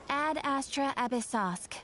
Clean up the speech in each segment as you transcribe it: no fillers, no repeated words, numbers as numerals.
Ad Astra Abyssosk.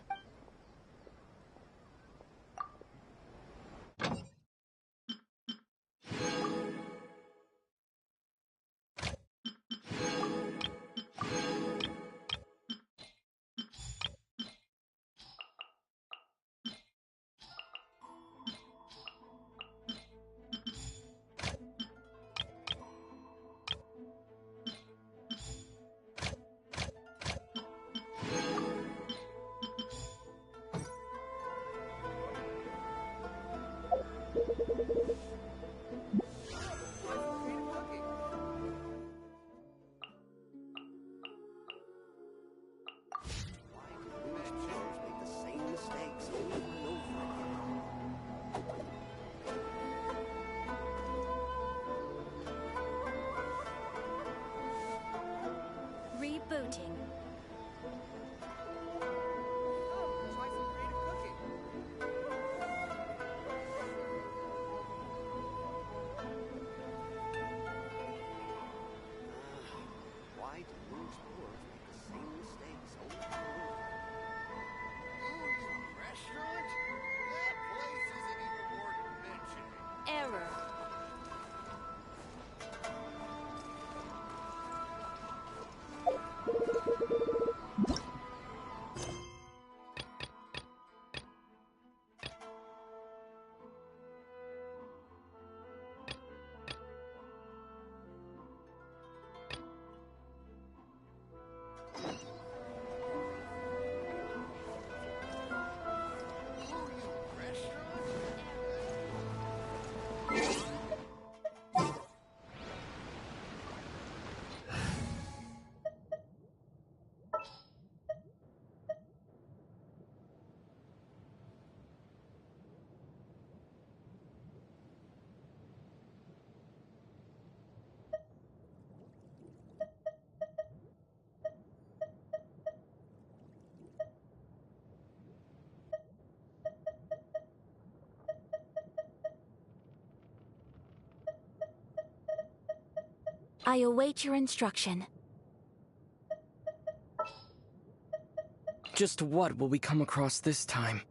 Rebooting. Try some creative cooking. Why do new explorers make the same mistakes over and over? Ooh, restaurant? That place isn't even worth mentioning. Error. I await your instruction. Just what will we come across this time?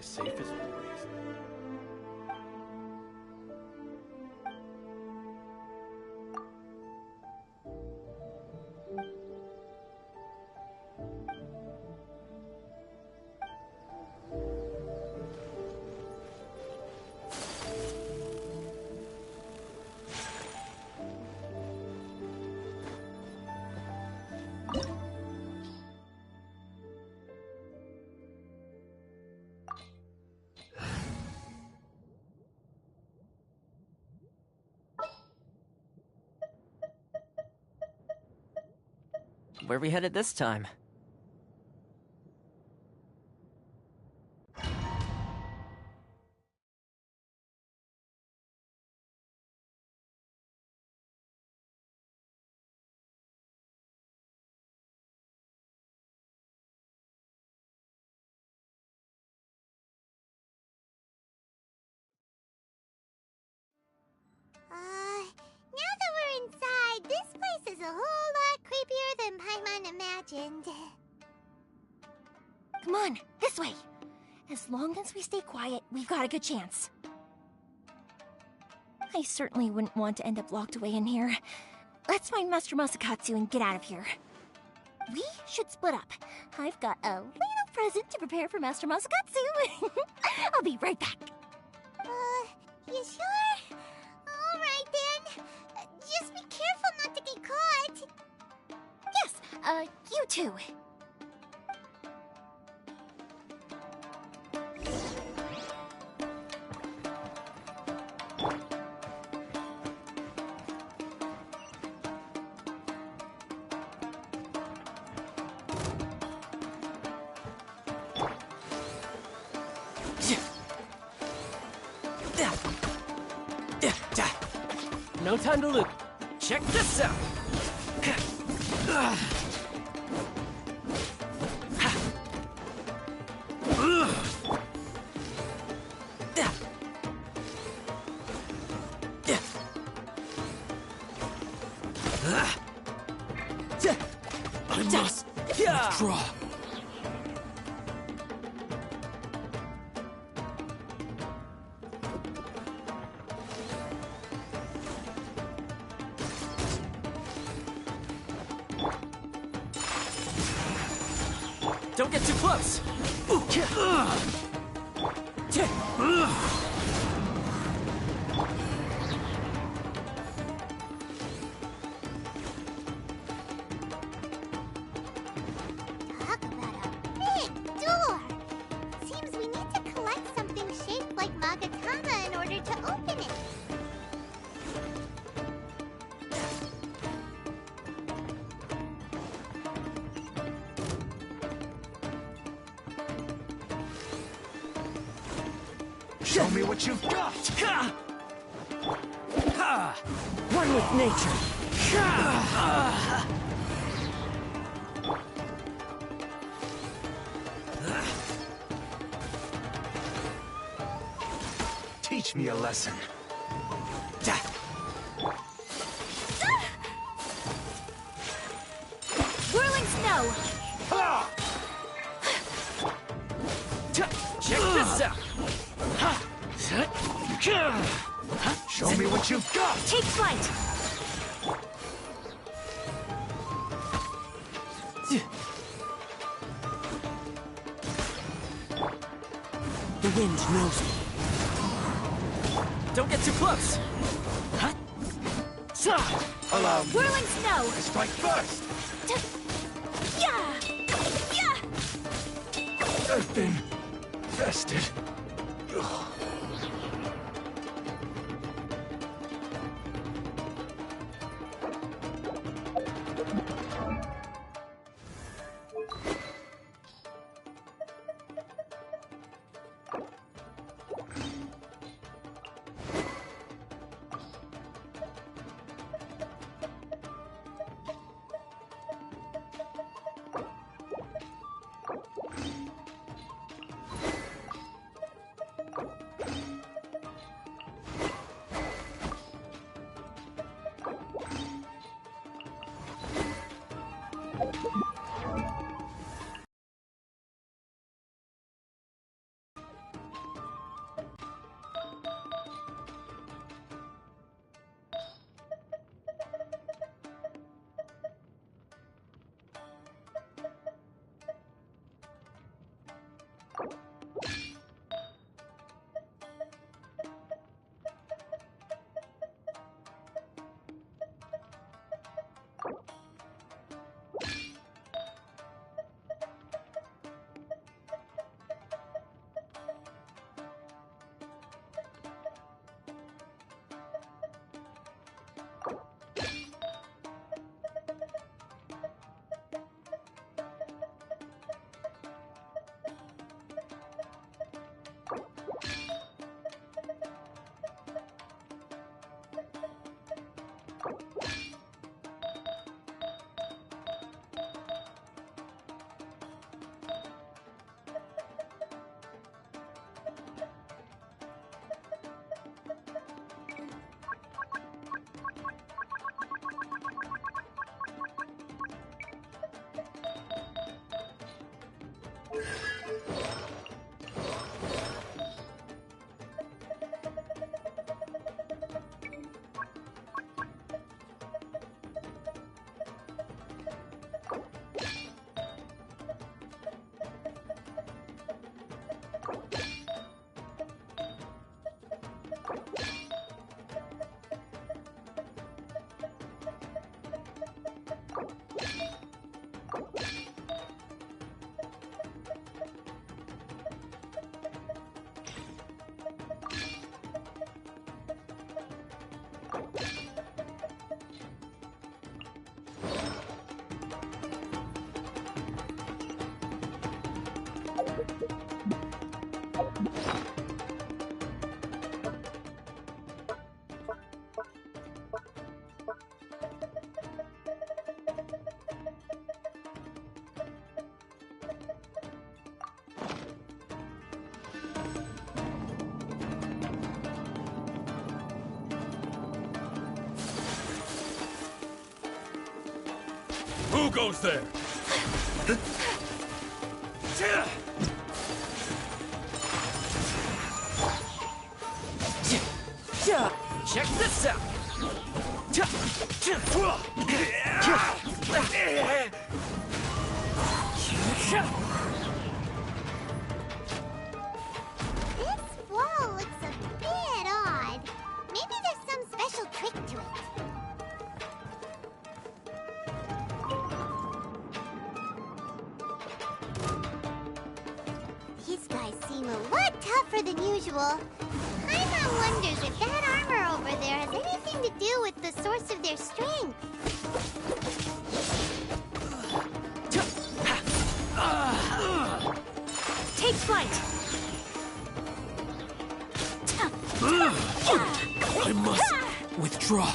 Safe as always. Where are we headed this time? Now that we're inside, this place is a whole lot creepier than Paimon imagined. Come on, this way. As long as we stay quiet, we've got a good chance. I certainly wouldn't want to end up locked away in here. Let's find Master Masakatsu and get out of here. We should split up. I've got a little present to prepare for Master Masakatsu. I'll be right back. You sure? Alright then. Just be careful not to get caught. You two. No time to lose. Check this out. I must withdraw. Don't get too close. Talk about a big door! Seems we need to collect something shaped like Magatama in order to open it. Show me what you've got! One with nature. Teach me a lesson. Whirling snow! Check this out. Show me what you've got! Take flight! The wind knows me. Don't get too close. Allow me Whirling snow! to strike first! Yeah! Yeah! I've been vested. Who goes there? Check this out! This wall looks a bit odd. Maybe there's some special trick to it. These guys seem a lot tougher than usual. Paimon wonders if that armor over there has anything to do with the source of their strength. Take flight! I must withdraw.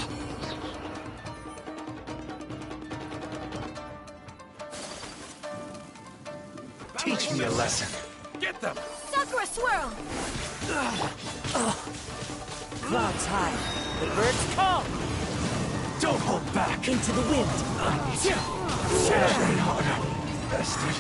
Teach me a lesson. Get them! Sakura swirl! Clouds high. The birds call. Don't hold back. Into the wind. Train harder. Bastard.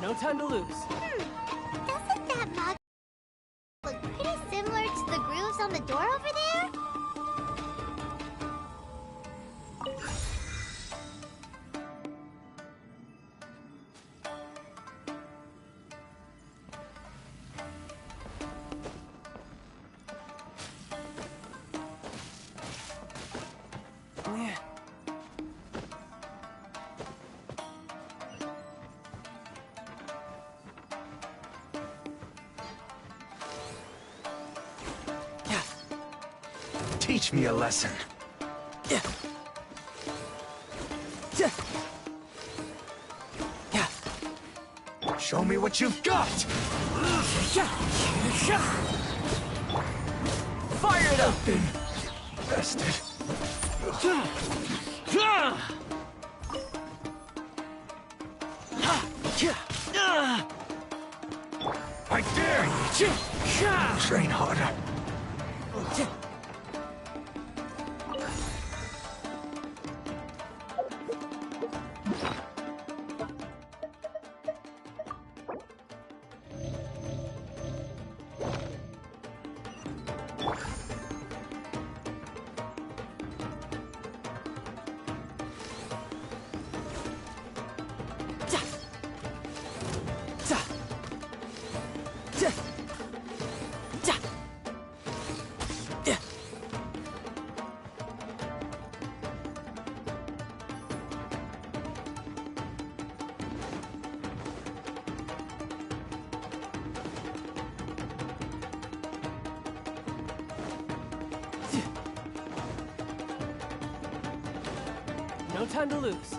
No time to lose. Doesn't that mug look pretty similar to the grooves on the door over there? Teach me a lesson. Show me what you've got. Fire it up! Bastard. I dare you. Train harder. No time to lose.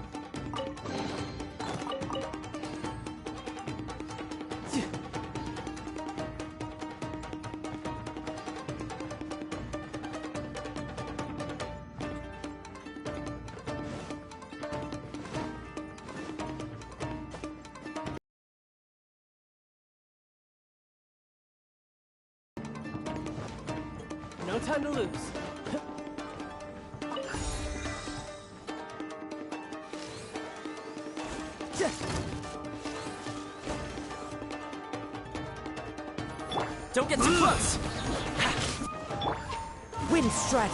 No time to lose. Don't get too close! Wind strike!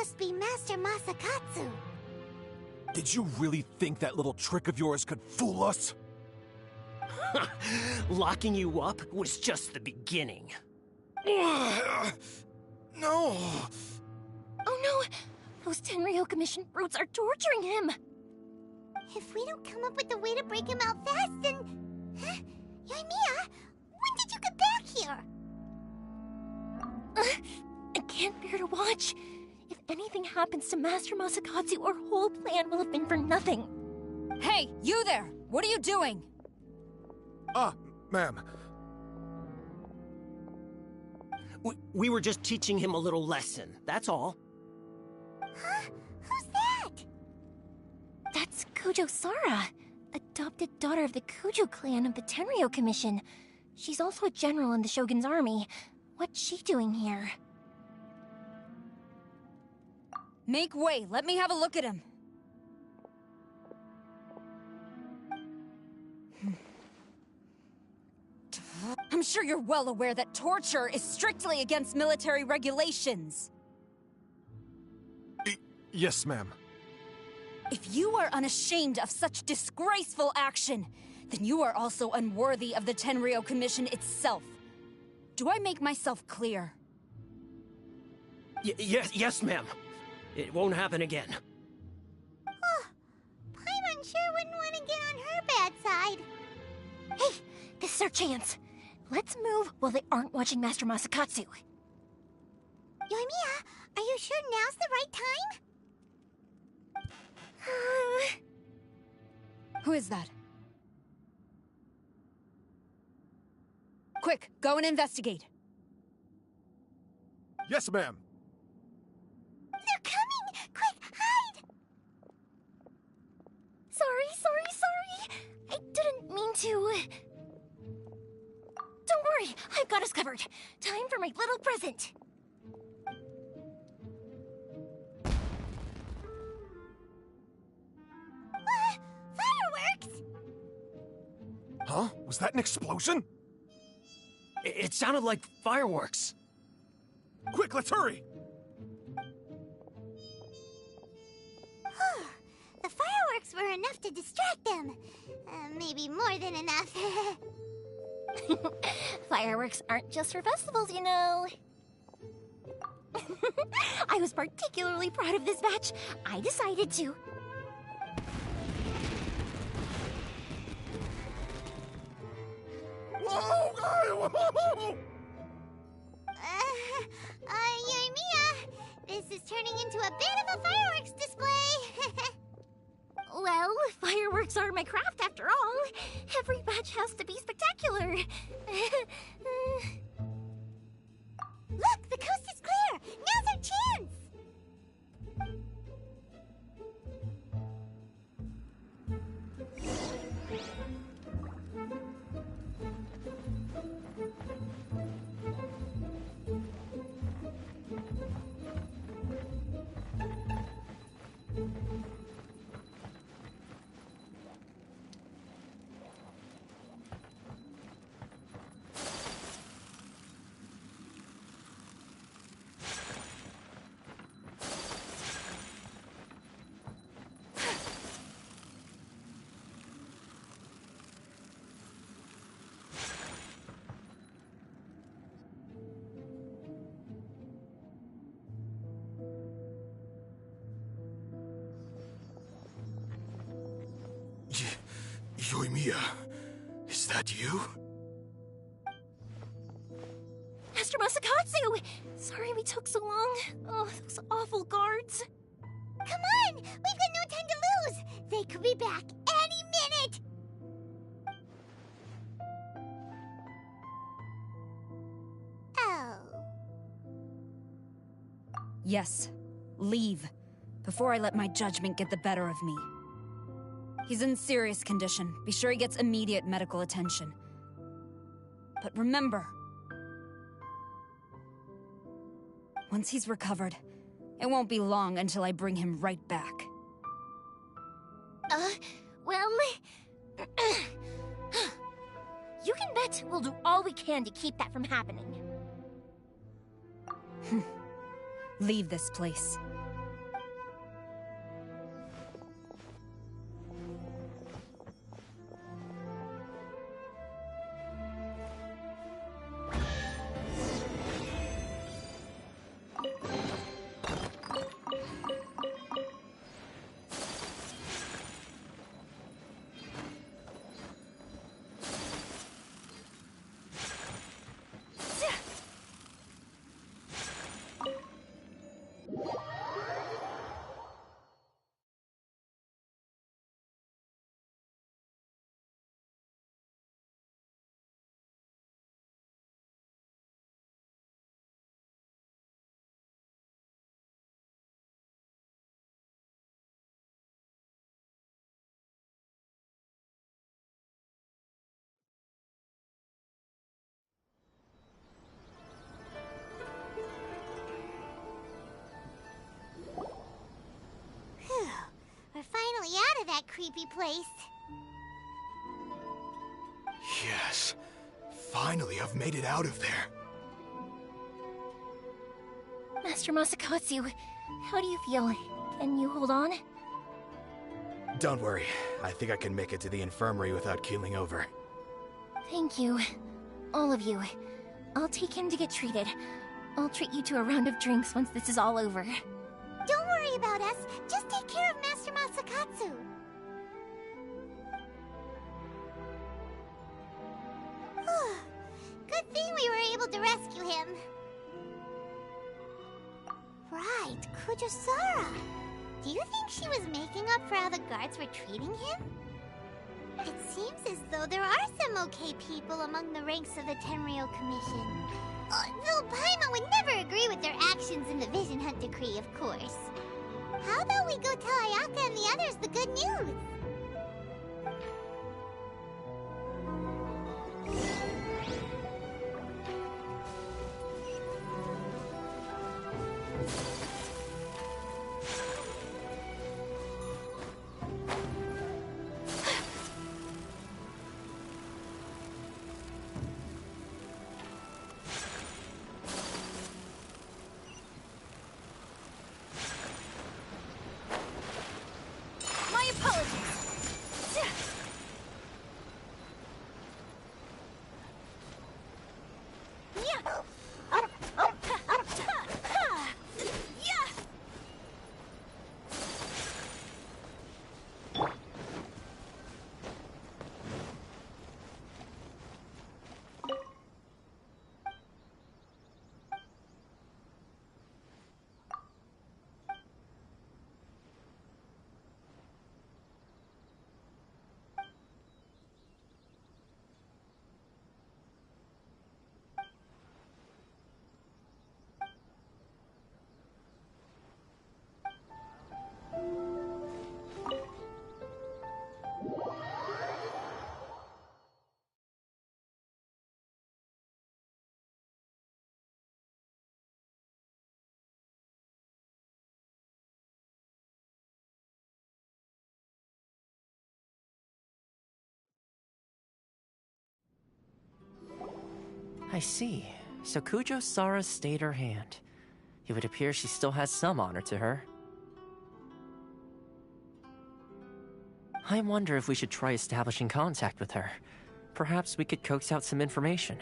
must be Master Masakatsu. Did you really think that little trick of yours could fool us? Locking you up was just the beginning. No! Oh no! Those Tenryou Commission brutes are torturing him! If we don't come up with a way to break him out fast, then... Huh? Yoimiya, when did you get back here? I can't bear to watch. If anything happens to Master Masakatsu, our whole plan will have been for nothing. Hey, you there! What are you doing? Ma'am. We were just teaching him a little lesson, that's all. Huh? Who's that? That's Kujo Sara, adopted daughter of the Kujo clan of the Tenryou Commission. She's also a general in the Shogun's army. What's she doing here? Make way, let me have a look at him. I'm sure you're well aware that torture is strictly against military regulations. Yes, ma'am. If you are unashamed of such disgraceful action, then you are also unworthy of the Tenryou Commission itself. Do I make myself clear? Yes, ma'am. It won't happen again. Paimon sure wouldn't want to get on her bad side. Hey, this is our chance. Let's move while they aren't watching Master Masakatsu. Yoimiya, are you sure now's the right time? Who is that? Quick, go and investigate. Yes, ma'am. They're coming! Quick, hide! Sorry. I didn't mean to. Don't worry, I've got us covered. Time for my little present. Fireworks! Huh? Was that an explosion? It sounded like fireworks. Quick, let's hurry! The fireworks were enough to distract them. Maybe more than enough. Fireworks aren't just for festivals, you know. I was particularly proud of this batch. I decided to. Whoa! Yoimiya, this is turning into a bit of a fireworks display. Well, fireworks are my craft after all. Every batch has to be spectacular. Look, the coast is clear. Now's our chance. Yoimiya, is that you? Master Masakatsu! Sorry we took so long. Oh, those awful guards. Come on! We've got no time to lose! They could be back any minute! Oh. Yes, leave, before I let my judgment get the better of me. He's in serious condition. Be sure he gets immediate medical attention. But remember, once he's recovered, it won't be long until I bring him right back. Well... you can bet we'll do all we can to keep that from happening. Leave this place. that creepy place. Yes. Finally, I've made it out of there. Master Masakatsu, how do you feel? Can you hold on? Don't worry. I think I can make it to the infirmary without keeling over. Thank you. All of you. I'll take him to get treated. I'll treat you to a round of drinks once this is all over. Don't worry about us. Just take care of Master Masakatsu. Good thing we were able to rescue him. Right, Kujosara. Do you think she was making up for how the guards were treating him? It seems as though there are some okay people among the ranks of the Tenryou Commission. Though Paimon would never agree with their actions in the Vision Hunt Decree, of course. How about we go tell Ayaka and the others the good news? I see. So Kujo-Sara stayed her hand. It would appear she still has some honor to her. I wonder if we should try establishing contact with her. Perhaps we could coax out some information.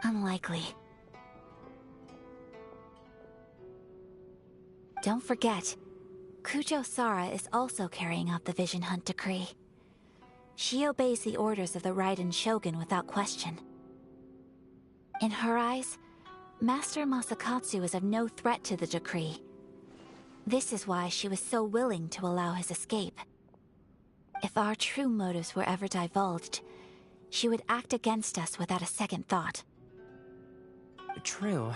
Unlikely. Don't forget, Kujo-Sara is also carrying out the Vision Hunt Decree. She obeys the orders of the Raiden Shogun without question. In her eyes, Master Masakatsu is of no threat to the decree. This is why she was so willing to allow his escape. If our true motives were ever divulged, she would act against us without a second thought. True.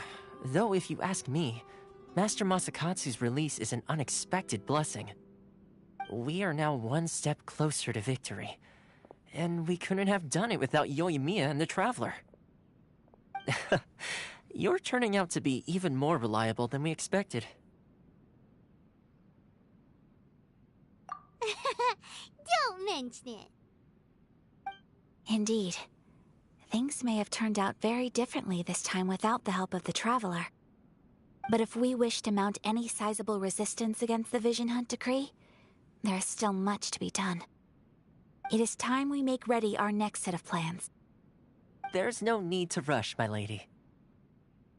Though if you ask me, Master Masakatsu's release is an unexpected blessing. We are now one step closer to victory. And we couldn't have done it without Yoimiya and the Traveler. You're turning out to be even more reliable than we expected. Don't mention it. Indeed. Things may have turned out very differently this time without the help of the Traveler. But if we wish to mount any sizable resistance against the Vision Hunt Decree, there is still much to be done. It is time we make ready our next set of plans. There's no need to rush, my lady.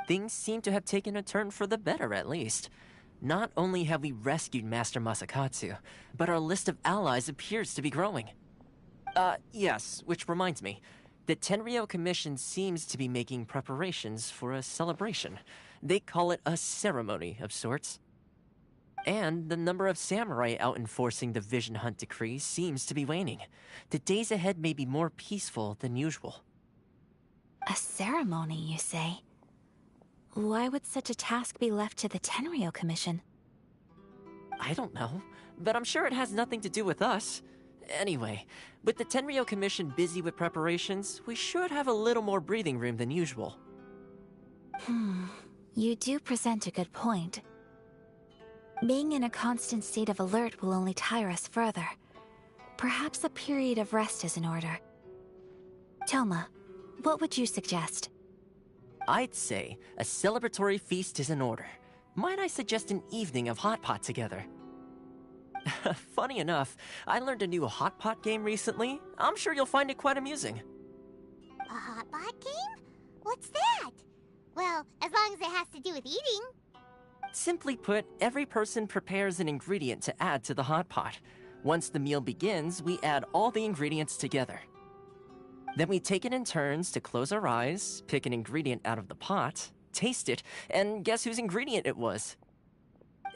Things seem to have taken a turn for the better, at least. Not only have we rescued Master Masakatsu, but our list of allies appears to be growing. Yes, which reminds me. The Tenryou Commission seems to be making preparations for a celebration. They call it a ceremony of sorts. And the number of samurai out enforcing the Vision Hunt Decree seems to be waning. The days ahead may be more peaceful than usual. A ceremony, you say? Why would such a task be left to the Tenryou Commission? I don't know, but I'm sure it has nothing to do with us. Anyway, with the Tenryou Commission busy with preparations, we should have a little more breathing room than usual. You do present a good point. Being in a constant state of alert will only tire us further. Perhaps a period of rest is in order. Toma, what would you suggest? I'd say a celebratory feast is in order. Might I suggest an evening of hot pot together? Funny enough, I learned a new hot pot game recently. I'm sure you'll find it quite amusing. A hot pot game? What's that? Well, as long as it has to do with eating. Simply put, every person prepares an ingredient to add to the hot pot. Once the meal begins, we add all the ingredients together. Then we take it in turns to close our eyes, pick an ingredient out of the pot, taste it, and guess whose ingredient it was.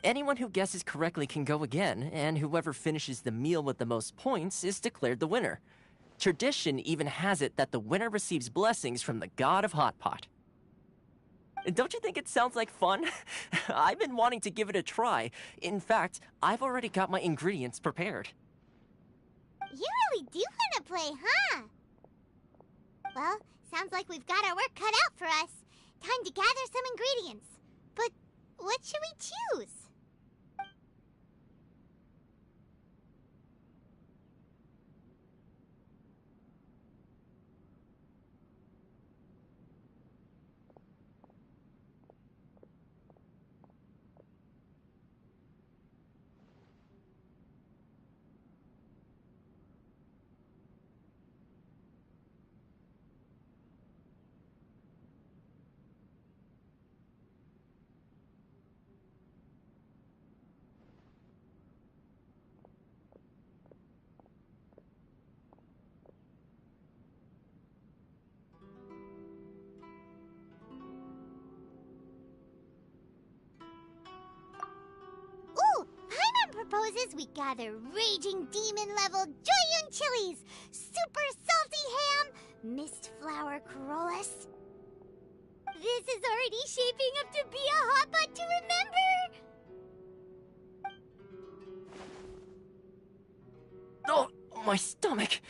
Anyone who guesses correctly can go again, and whoever finishes the meal with the most points is declared the winner. Tradition even has it that the winner receives blessings from the god of hot pot. Don't you think it sounds like fun? I've been wanting to give it a try. In fact, I've already got my ingredients prepared. You really do want to play, huh? Well, sounds like we've got our work cut out for us. Time to gather some ingredients. But what should we choose? Proposes we gather raging demon-level Joyun chilies, super salty ham, mist flower corollas. This is already shaping up to be a hot pot to remember. Oh, my stomach!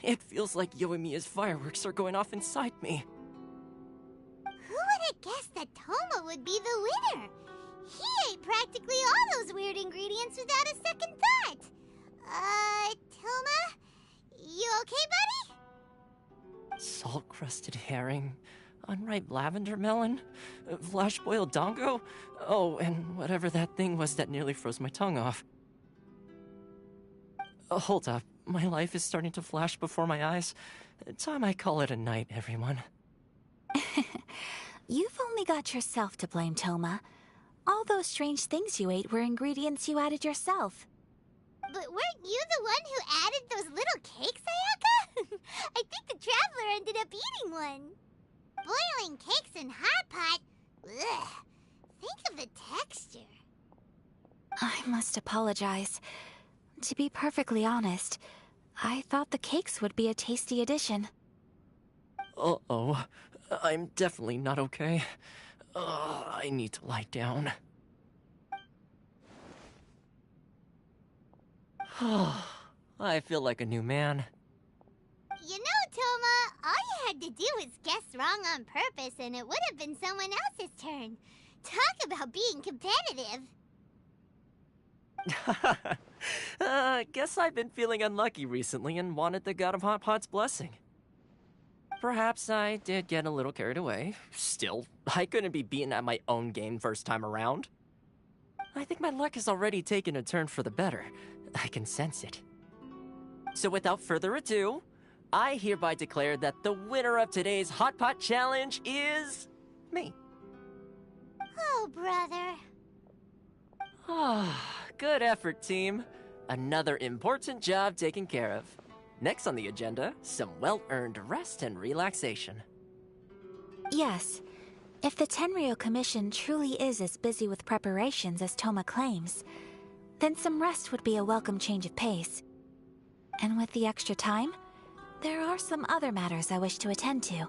It feels like Yoimiya's fireworks are going off inside me. Who would have guessed that Toma would be the winner? He ate practically all those weird ingredients without a second thought. Toma? You okay, buddy? Salt-crusted herring, unripe lavender melon, flash-boiled dongo, oh, and whatever that thing was that nearly froze my tongue off. Hold up, my life is starting to flash before my eyes. Time I call it a night, everyone. You've only got yourself to blame, Toma. All those strange things you ate were ingredients you added yourself. But weren't you the one who added those little cakes, Ayaka? I think the Traveler ended up eating one. Boiling cakes in hot pot? Ugh. Think of the texture. I must apologize. To be perfectly honest, I thought the cakes would be a tasty addition. Uh-oh. I'm definitely not okay. I need to lie down. I feel like a new man. You know, Toma, all you had to do was guess wrong on purpose and it would have been someone else's turn. Talk about being competitive. Guess I've been feeling unlucky recently and wanted the god of hot pot's blessing. Perhaps I did get a little carried away. Still, I couldn't be beaten at my own game first time around. I think my luck has already taken a turn for the better. I can sense it. So without further ado, I hereby declare that the winner of today's Hot Pot Challenge is... me. Oh, brother. Good effort, team. Another important job taken care of. Next on the agenda, some well-earned rest and relaxation. Yes. If the Tenryou Commission truly is as busy with preparations as Toma claims, then some rest would be a welcome change of pace. And with the extra time, there are some other matters I wish to attend to.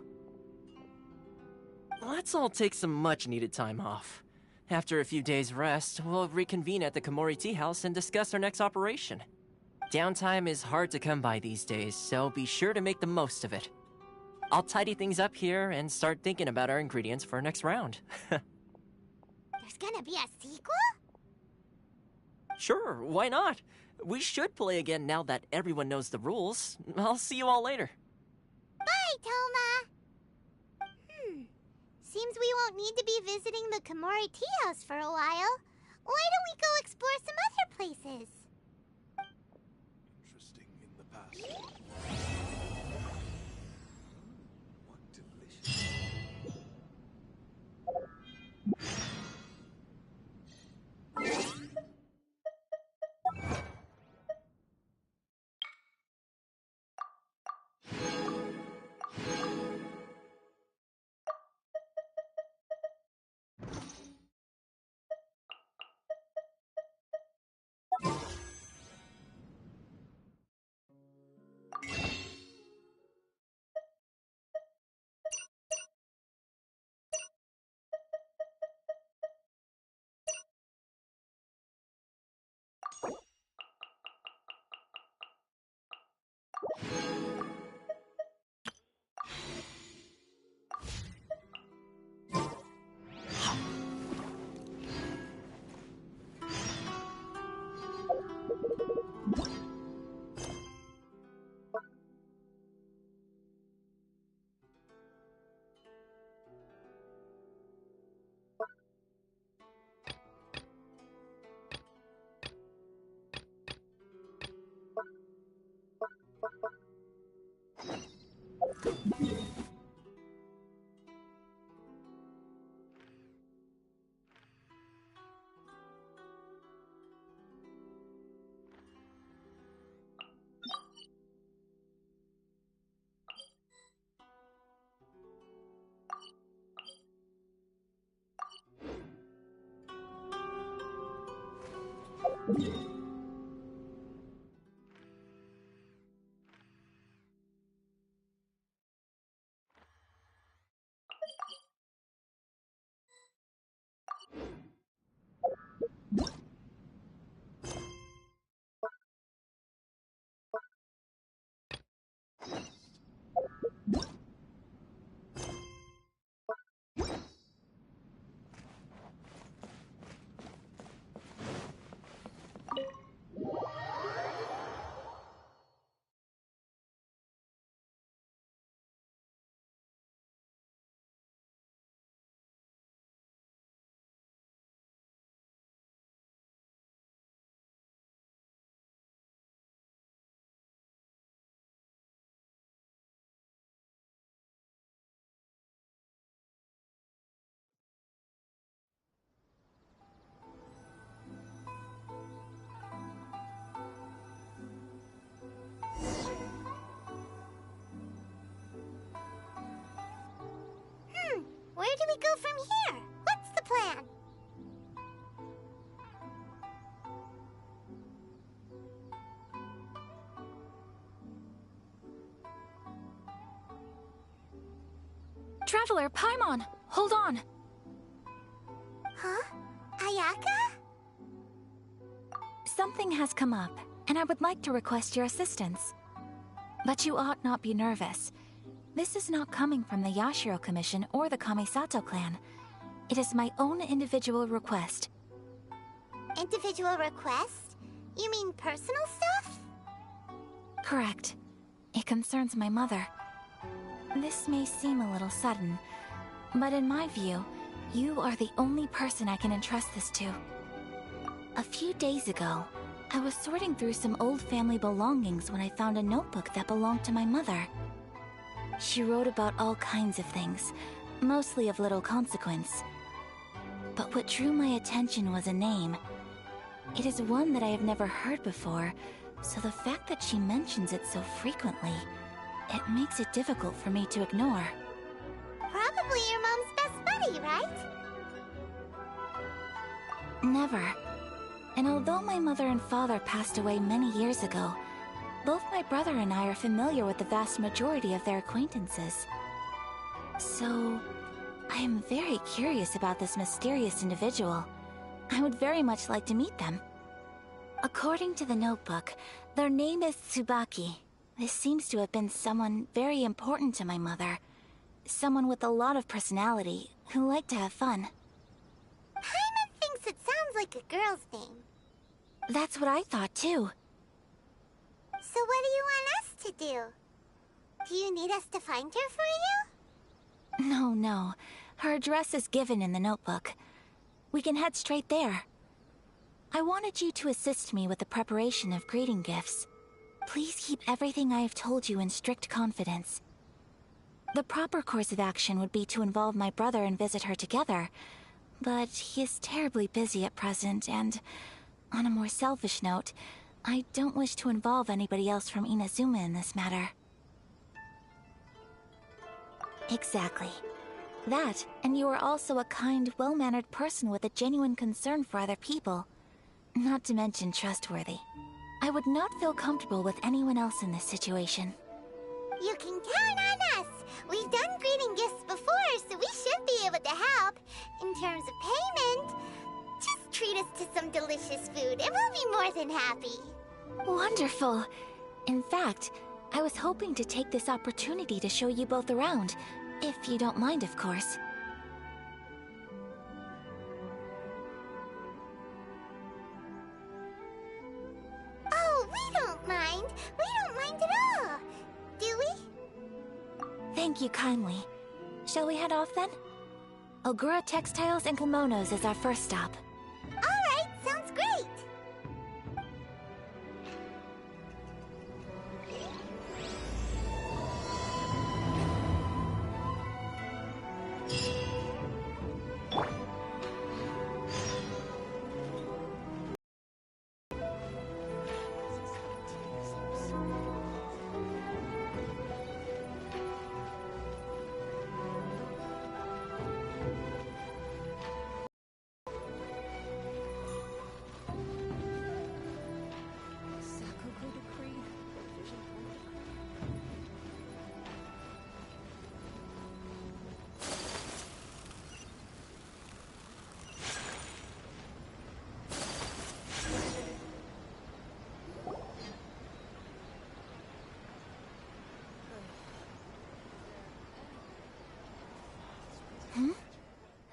Let's all take some much-needed time off. After a few days' rest, we'll reconvene at the Komori Tea House and discuss our next operation. Downtime is hard to come by these days, so be sure to make the most of it. I'll tidy things up here and start thinking about our ingredients for our next round. There's gonna be a sequel? Sure, why not? We should play again now that everyone knows the rules. I'll see you all later. Bye, Toma! Seems we won't need to be visiting the Komori tea house for a while. Why don't we go explore some other places? Interesting in the past. What delicious. Where do we go from here? What's the plan? Traveler, Paimon, hold on. Huh? Ayaka? Something has come up, and I would like to request your assistance. But you ought not be nervous. This is not coming from the Yashiro Commission or the Kamisato clan. It is my own individual request. Individual request? You mean personal stuff? Correct. It concerns my mother. This may seem a little sudden, but in my view, you are the only person I can entrust this to. A few days ago, I was sorting through some old family belongings when I found a notebook that belonged to my mother. She wrote about all kinds of things, mostly of little consequence. But what drew my attention was a name. It is one that I have never heard before, so the fact that she mentions it so frequently, it makes it difficult for me to ignore. Probably your mom's best buddy, right? Never. And although my mother and father passed away many years ago, both my brother and I are familiar with the vast majority of their acquaintances. So, I am very curious about this mysterious individual. I would very much like to meet them. According to the notebook, their name is Tsubaki. This seems to have been someone very important to my mother. Someone with a lot of personality, who liked to have fun. Paimon thinks it sounds like a girl's name. That's what I thought too. So what do you want us to do? Do you need us to find her for you? No. Her address is given in the notebook. We can head straight there. I wanted you to assist me with the preparation of greeting gifts. Please keep everything I have told you in strict confidence. The proper course of action would be to involve my brother and visit her together, but he is terribly busy at present, and on a more selfish note, I don't wish to involve anybody else from Inazuma in this matter. Exactly. That, and you are also a kind, well-mannered person with a genuine concern for other people. Not to mention trustworthy. I would not feel comfortable with anyone else in this situation. You can count on us! We've done greeting gifts before, so we should be able to help. In terms of payment, just treat us to some delicious food and we'll be more than happy. Wonderful! In fact, I was hoping to take this opportunity to show you both around, if you don't mind, of course. Oh, we don't mind. We don't mind at all. Do we? Thank you kindly. Shall we head off then? Ogura Textiles and Kimonos is our first stop. Alright, sounds great.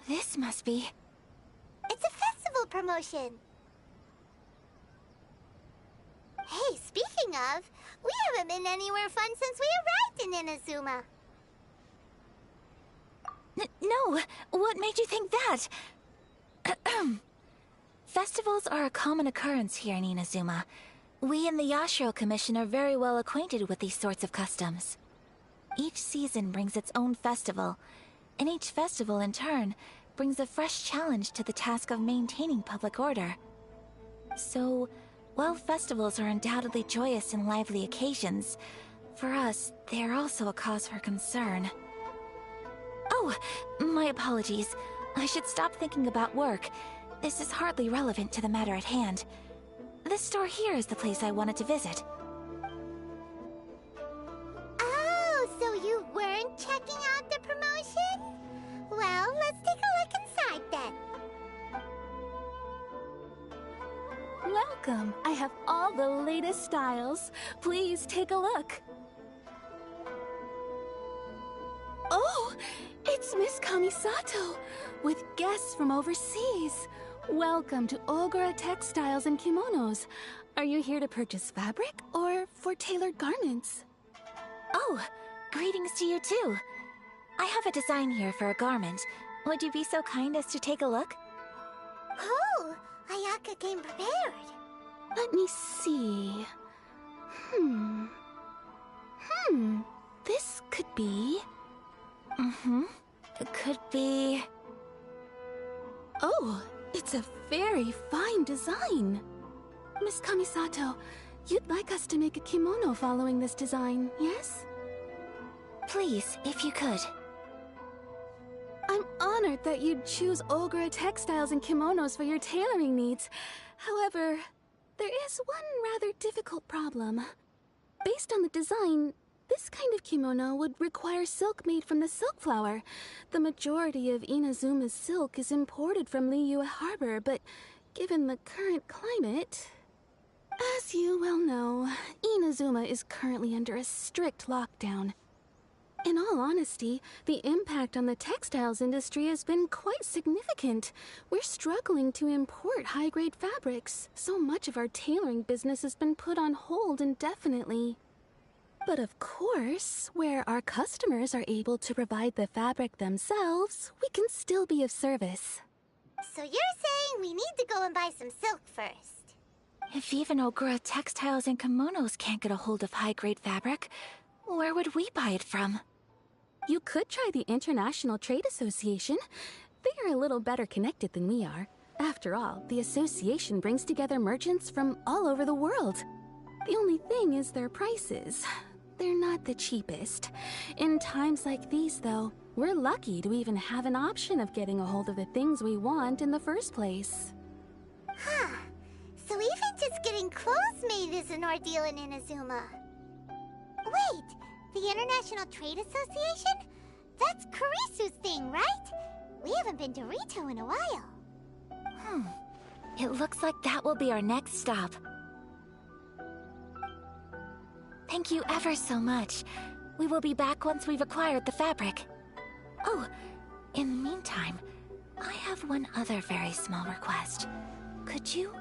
This must be... It's a festival promotion. Hey, speaking of, we haven't been anywhere fun since we arrived in Inazuma. No! What made you think that? Festivals are a common occurrence here in Inazuma. We in the Yashiro Commission are very well acquainted with these sorts of customs. Each season brings its own festival, and each festival in turn brings a fresh challenge to the task of maintaining public order. So, while festivals are undoubtedly joyous and lively occasions, for us, they are also a cause for concern. Oh, my apologies. I should stop thinking about work. This is hardly relevant to the matter at hand. This store here is the place I wanted to visit. Oh, so you weren't checking out the promotion? Well, let's take a look inside then. Welcome. I have all the latest styles. Please take a look. Oh, it's Miss Kamisato, with guests from overseas. Welcome to Ogura Textiles and Kimonos. Are you here to purchase fabric or for tailored garments? Oh, greetings to you too. I have a design here for a garment. Would you be so kind as to take a look? Oh, Ayaka came prepared. Let me see. This could be... It could be... Oh, it's a very fine design. Miss Kamisato, you'd like us to make a kimono following this design, yes? Please, if you could. I'm honored that you'd choose Ogura Textiles and Kimonos for your tailoring needs. However, there is one rather difficult problem. Based on the design, this kind of kimono would require silk made from the silk flower. The majority of Inazuma's silk is imported from Liyue Harbor, but given the current climate... As you well know, Inazuma is currently under a strict lockdown. In all honesty, the impact on the textiles industry has been quite significant. We're struggling to import high-grade fabrics. So much of our tailoring business has been put on hold indefinitely. But of course, where our customers are able to provide the fabric themselves, we can still be of service. So you're saying we need to go and buy some silk first? If even Ogura Textiles and Kimonos can't get a hold of high-grade fabric, where would we buy it from? You could try the International Trade Association. They are a little better connected than we are. After all, the association brings together merchants from all over the world. The only thing is their prices. They're not the cheapest. In times like these, though, we're lucky to even have an option of getting a hold of the things we want in the first place. Huh. So even just getting clothes made is an ordeal in Inazuma. Wait, the International Trade Association? That's Kurisu's thing, right? We haven't been to Rito in a while. It looks like that will be our next stop. Thank you ever so much. We will be back once we've acquired the fabric. Oh, in the meantime, I have one other very small request. Could you?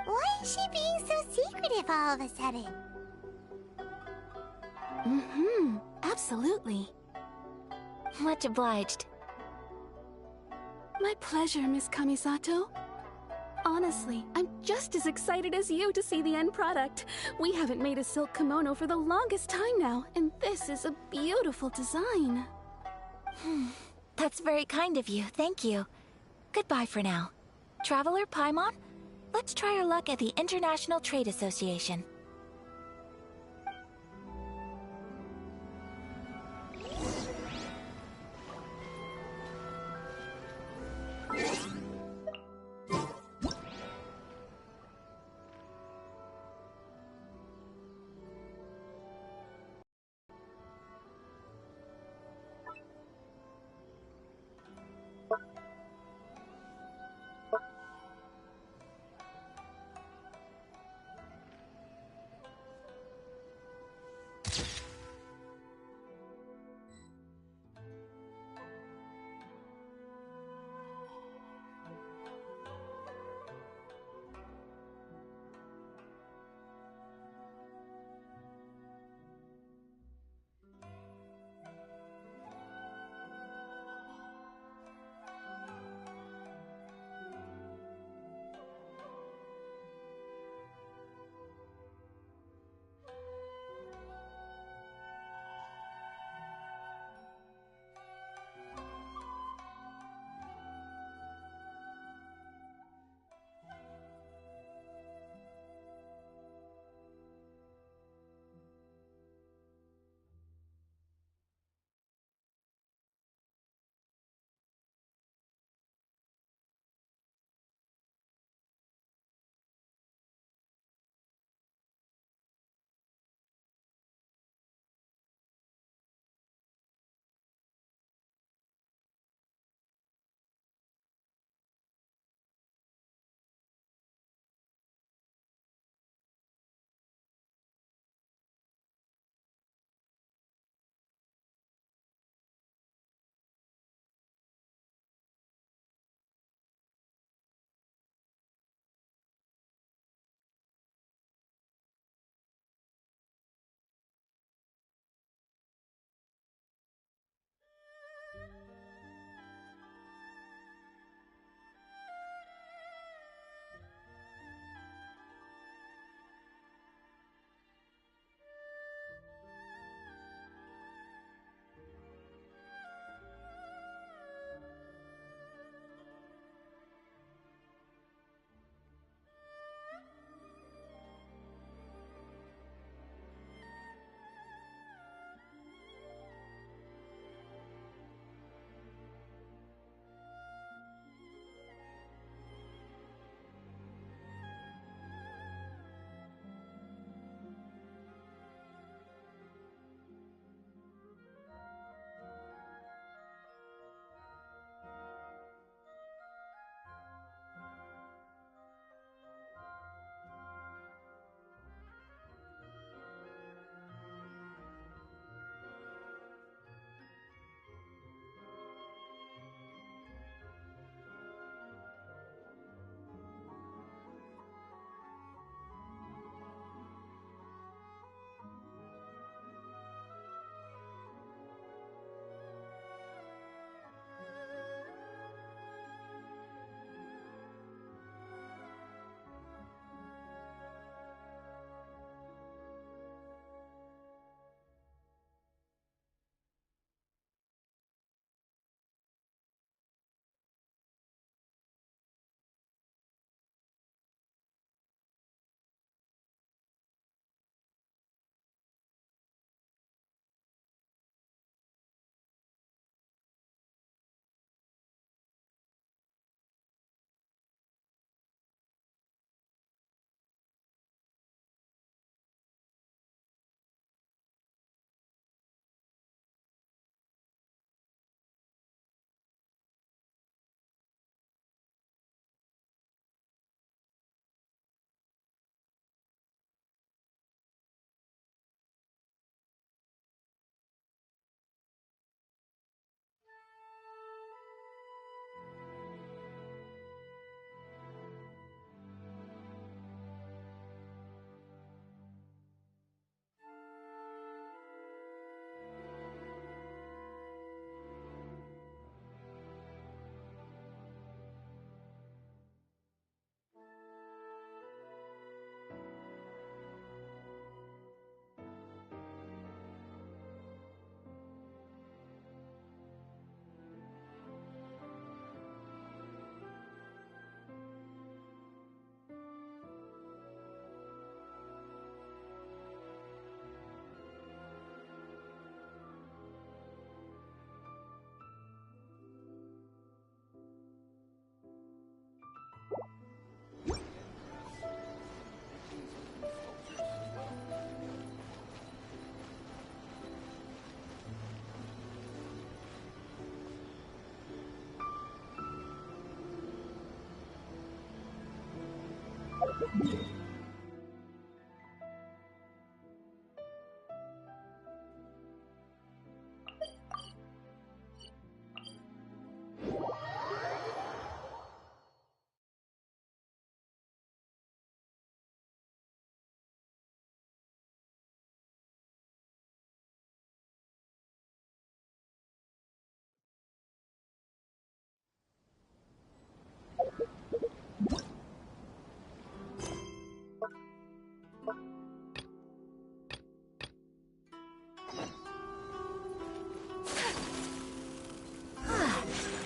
Why is she being so secretive all of a sudden? Absolutely. Much obliged. My pleasure, Miss Kamisato. Honestly, I'm just as excited as you to see the end product. We haven't made a silk kimono for the longest time now, and this is a beautiful design. That's very kind of you, thank you. Goodbye for now. Traveler Paimon, let's try our luck at the International Trade Association.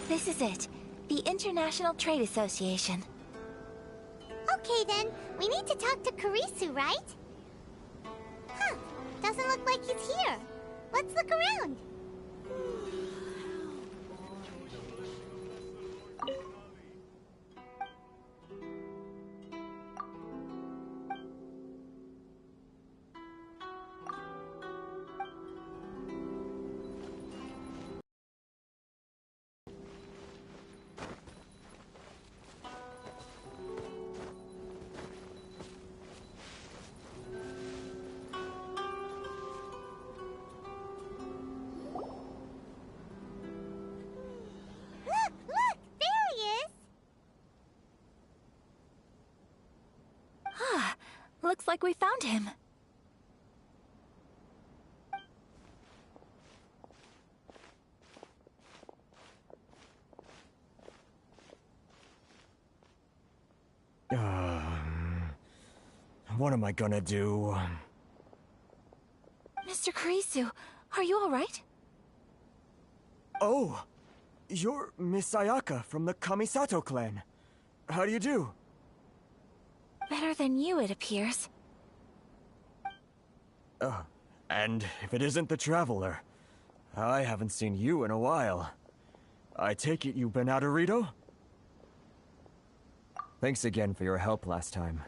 This is it. The International Trade Association. Okay then, we need to talk to Kurisu, right? Huh, doesn't look like he's here. Let's look around. Look, there he is. Looks like we found him. What am I gonna do? Mr. Kurisu, are you alright? Oh, you're Miss Ayaka from the Kamisato clan. How do you do? Better than you, it appears. And if it isn't the Traveler, I haven't seen you in a while. I take it you've been out of Rito? Thanks again for your help last time.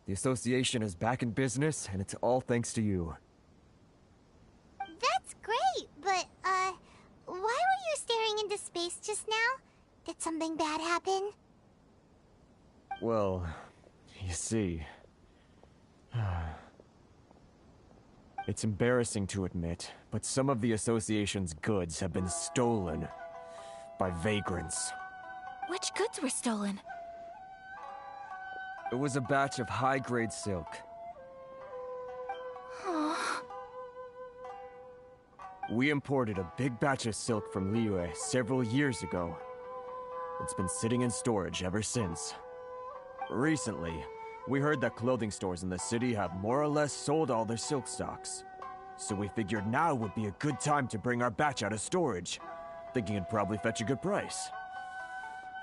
The association is back in business, and it's all thanks to you. That's great, but, why were you staring into space just now? Did something bad happen? Well, you see... It's embarrassing to admit, but some of the association's goods have been stolen by vagrants. Which goods were stolen? It was a batch of high-grade silk. Aww. We imported a big batch of silk from Liyue several years ago. It's been sitting in storage ever since. Recently, we heard that clothing stores in the city have more or less sold all their silk stocks. So we figured now would be a good time to bring our batch out of storage, thinking it'd probably fetch a good price.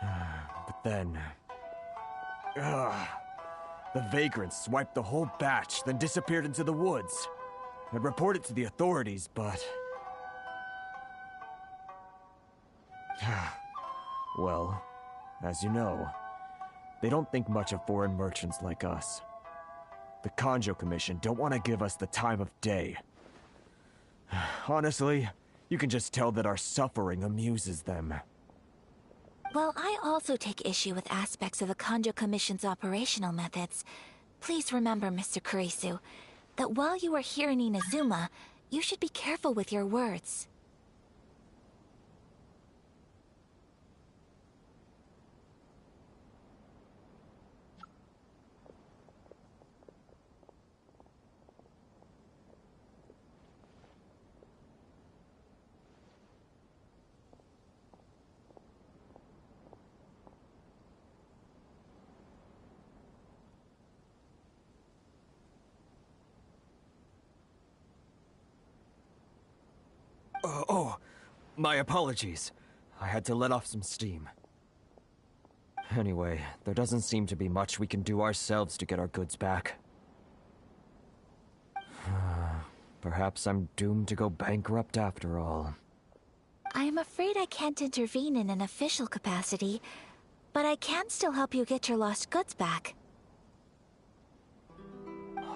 But then... the vagrants swiped the whole batch, then disappeared into the woods. I'd report it to the authorities, but... well, as you know, they don't think much of foreign merchants like us. The Kanjo Commission don't want to give us the time of day. Honestly, you can just tell that our suffering amuses them. Well, I also take issue with aspects of the Kanjo Commission's operational methods. Please remember, Mr. Kurisu, that while you are here in Inazuma, you should be careful with your words. My apologies. I had to let off some steam. Anyway, there doesn't seem to be much we can do ourselves to get our goods back. Perhaps I'm doomed to go bankrupt after all. I am afraid I can't intervene in an official capacity, but I can still help you get your lost goods back.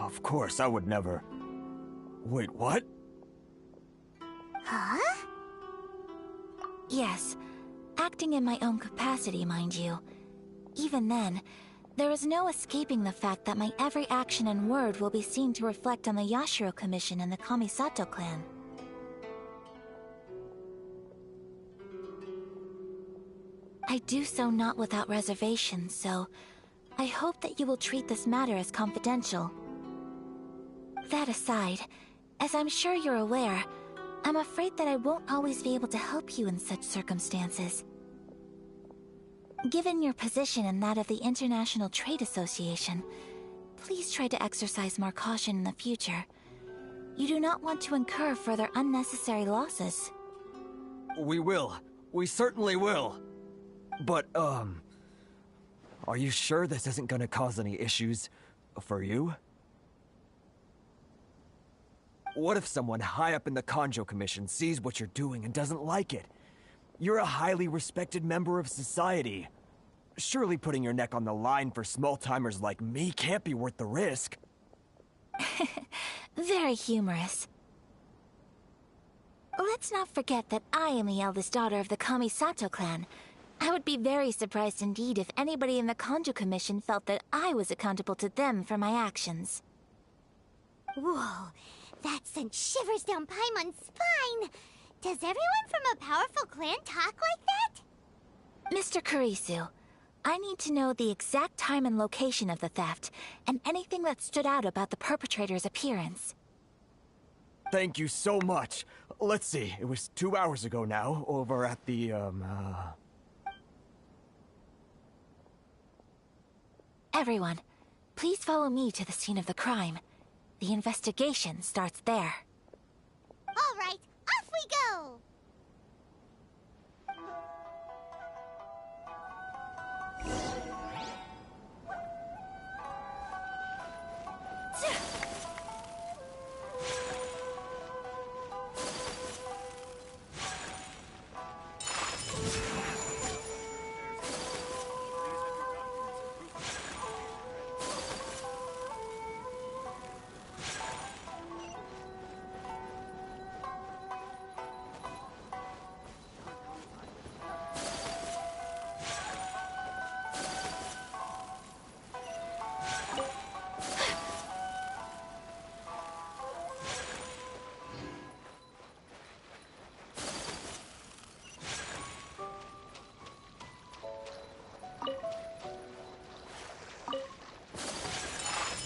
Of course, I would never... Wait, what? Huh? Yes, acting in my own capacity, mind you. Even then, There is no escaping the fact that my every action and word will be seen to reflect on the Yashiro Commission and the Kamisato clan. I do so not without reservation, so I hope that you will treat this matter as confidential. That aside, as I'm sure you're aware, I'm afraid that I won't always be able to help you in such circumstances. Given your position and that of the International Trade Association, please try to exercise more caution in the future. You do not want to incur further unnecessary losses. We will. We certainly will. But, are you sure this isn't gonna cause any issues for you? What if someone high up in the Kanjo Commission sees what you're doing and doesn't like it? You're a highly respected member of society. Surely putting your neck on the line for small-timers like me can't be worth the risk. Very humorous. Let's not forget that I am the eldest daughter of the Kamisato clan. I would be very surprised indeed if anybody in the Kanjo Commission felt that I was accountable to them for my actions. Whoa, that sent shivers down Paimon's spine! Does everyone from a powerful clan talk like that? Mr. Kurisu, I need to know the exact time and location of the theft, and anything that stood out about the perpetrator's appearance. Thank you so much. Let's see, it was 2 hours ago now, over at the, Everyone, please follow me to the scene of the crime. The investigation starts there. All right, off we go!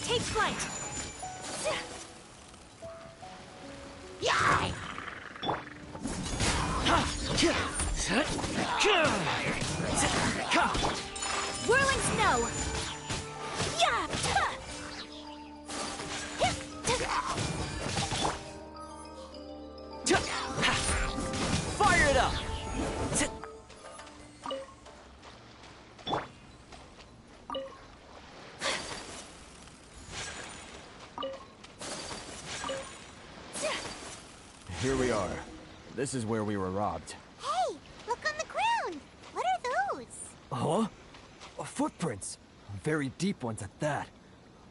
Take flight! Whirling snow! Fire it up! here we are. This is where we were robbed. Hey, look on the ground! What are those? Huh? Footprints. Very deep ones at that.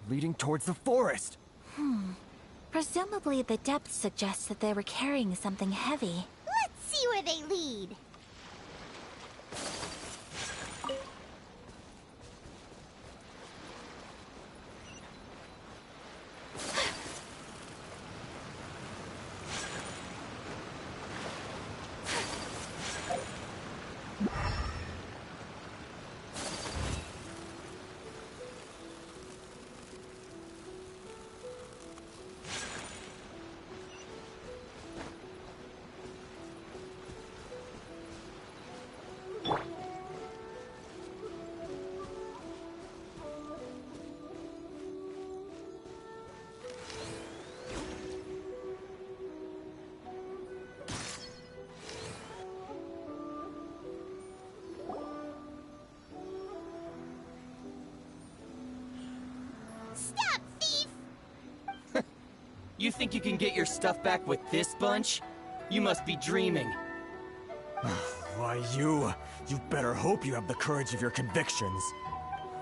Leading towards the forest. Presumably the depth suggests that they were carrying something heavy. Let's see where they lead. Stop, thief! You think you can get your stuff back with this bunch? You must be dreaming. Why, you better hope you have the courage of your convictions.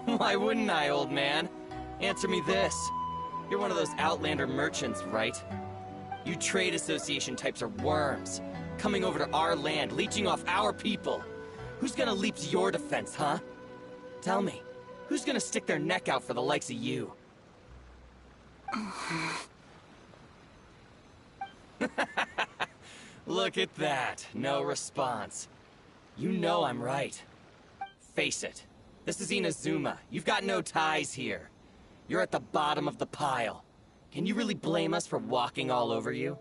Why wouldn't I, old man? Answer me this. You're one of those Outlander merchants, right? You trade association types are worms, coming over to our land, leeching off our people. Who's gonna leap to your defense, huh? Tell me, Who's gonna stick their neck out for the likes of you? Look at that. No response. You know I'm right. Face it. This is Inazuma. You've got no ties here. You're at the bottom of the pile. Can you really blame us for walking all over you?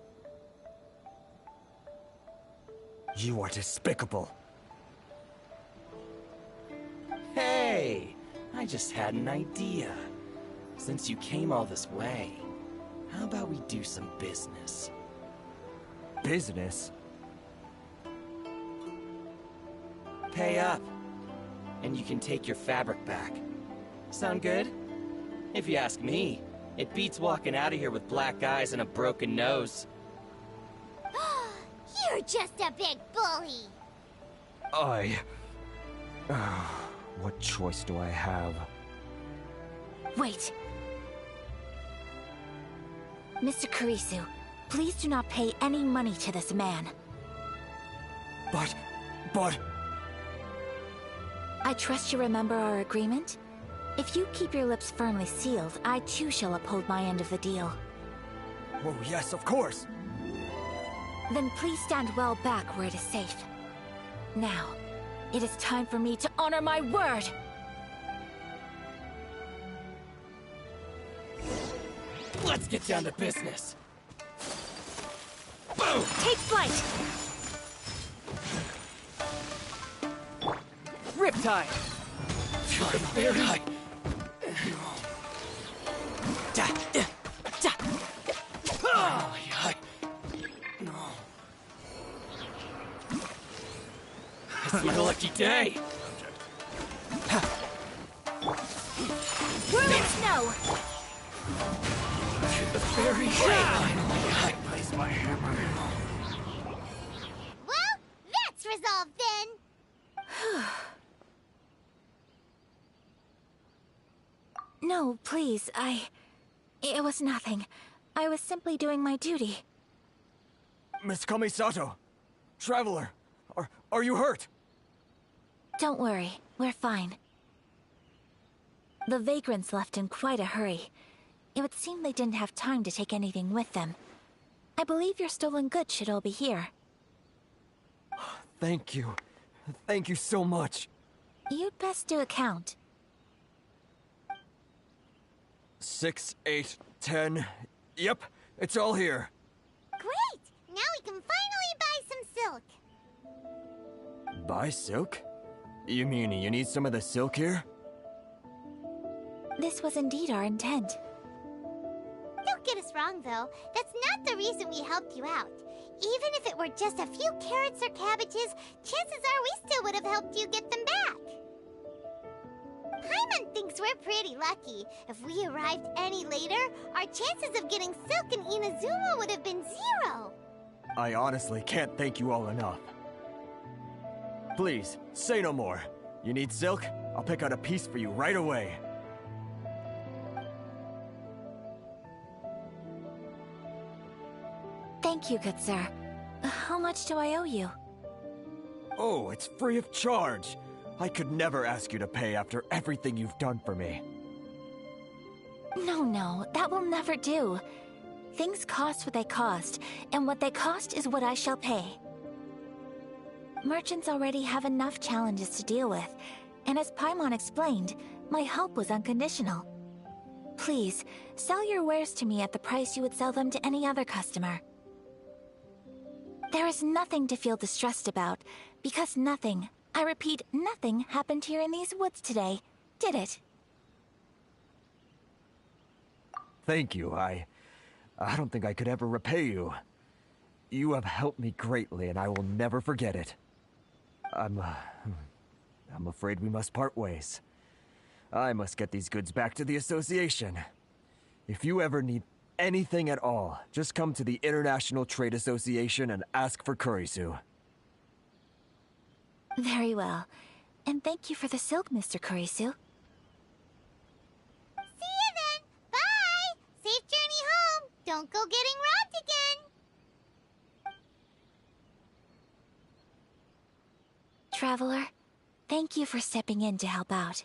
You are despicable. Hey! I just had an idea. Since you came all this way, how about we do some business? Business? Pay up, and you can take your fabric back. Sound good? If you ask me, it beats walking out of here with black eyes and a broken nose. You're just a big bully! What choice do I have? Wait. Mr. Kurisu, please do not pay any money to this man. But... I trust you remember our agreement? If you keep your lips firmly sealed, I too shall uphold my end of the deal. Oh, yes, of course! Then please stand well back where it is safe. Now, it is time for me to honor my word! Let's get down to business! Boom! Take flight! Riptide! Very... It's my lucky day! Whirling snow! To the very finally, I place my hammer. Well, that's resolved then! No, please, It was nothing. I was simply doing my duty. Miss Kamisato! Traveler! Are you hurt? Don't worry, we're fine. The vagrants left in quite a hurry. It would seem they didn't have time to take anything with them. I believe your stolen goods should all be here. Thank you. Thank you so much. You'd best do a count. 6, 8, 10... Yep, it's all here. Great! Now we can finally buy some silk. Buy silk? You mean you need some of the silk here? This was indeed our intent. Don't get us wrong, though. That's not the reason we helped you out. Even if it were just a few carrots or cabbages, chances are we still would have helped you get them back. Paimon thinks we're pretty lucky. If we arrived any later, our chances of getting silk in Inazuma would have been 0. I honestly can't thank you all enough. Please, say no more. You need silk? I'll pick out a piece for you right away. Thank you, good sir. How much do I owe you? Oh, it's free of charge. I could never ask you to pay after everything you've done for me. No, that will never do. Things cost what they cost, and what they cost is what I shall pay. Merchants already have enough challenges to deal with, and as Paimon explained, my help was unconditional. Please, sell your wares to me at the price you would sell them to any other customer. There is nothing to feel distressed about, because nothing, I repeat, nothing happened here in these woods today, did it? Thank you. I don't think I could ever repay you. You have helped me greatly, and I will never forget it. I'm afraid we must part ways. I must get these goods back to the association. If you ever need anything at all, just come to the International Trade Association and ask for Kurisu. Very well. And thank you for the silk, Mr. Kurisu. See you then! Bye! Safe journey home! Don't go getting robbed again! Traveler, thank you for stepping in to help out.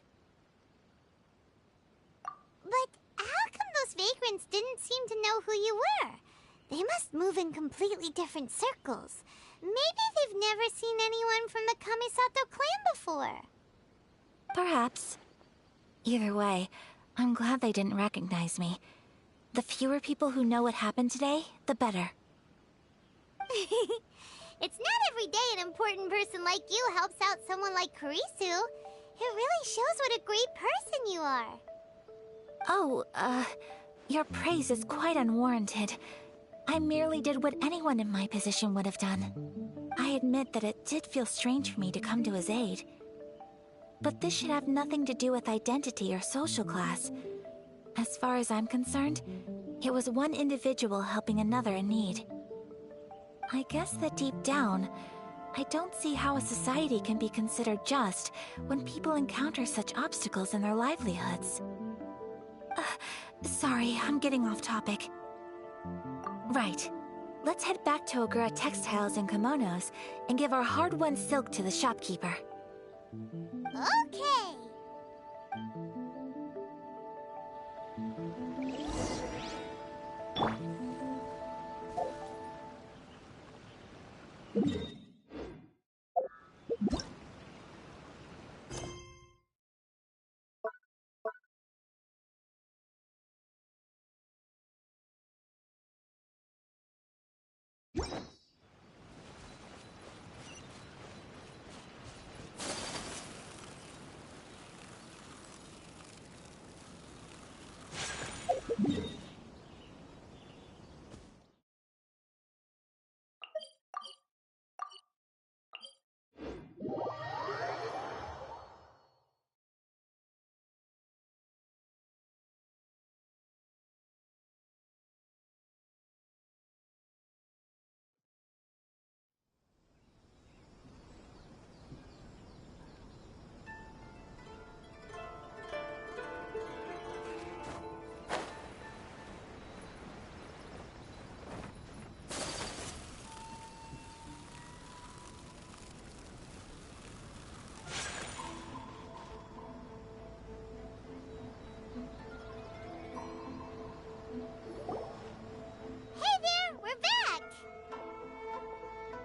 immigrants didn't seem to know who you were. They must move in completely different circles. Maybe they've never seen anyone from the Kamisato clan before. Perhaps. Either way, I'm glad they didn't recognize me. The fewer people who know what happened today, the better. It's not every day an important person like you helps out someone like Kurisu. It really shows what a great person you are. Oh, your praise is quite unwarranted. I merely did what anyone in my position would have done. I admit that it did feel strange for me to come to his aid. But this should have nothing to do with identity or social class. As far as I'm concerned, it was one individual helping another in need. I guess that deep down, I don't see how a society can be considered just when people encounter such obstacles in their livelihoods. Sorry, I'm getting off topic. Right. Let's head back to Ogura Textiles and Kimonos and give our hard-won silk to the shopkeeper. Okay.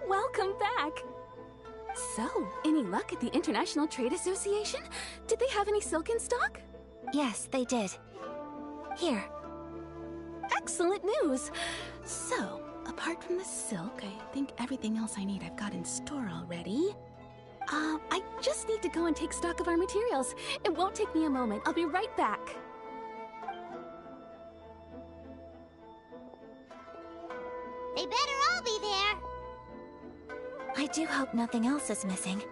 Welcome back! So, any luck at the International Trade Association? Did they have any silk in stock? Yes, they did. Here. Excellent news! So, apart from the silk, I think everything else I need I've got in store already. I just need to go and take stock of our materials. It won't take me a moment. I'll be right back. They better all be there. I do hope nothing else is missing.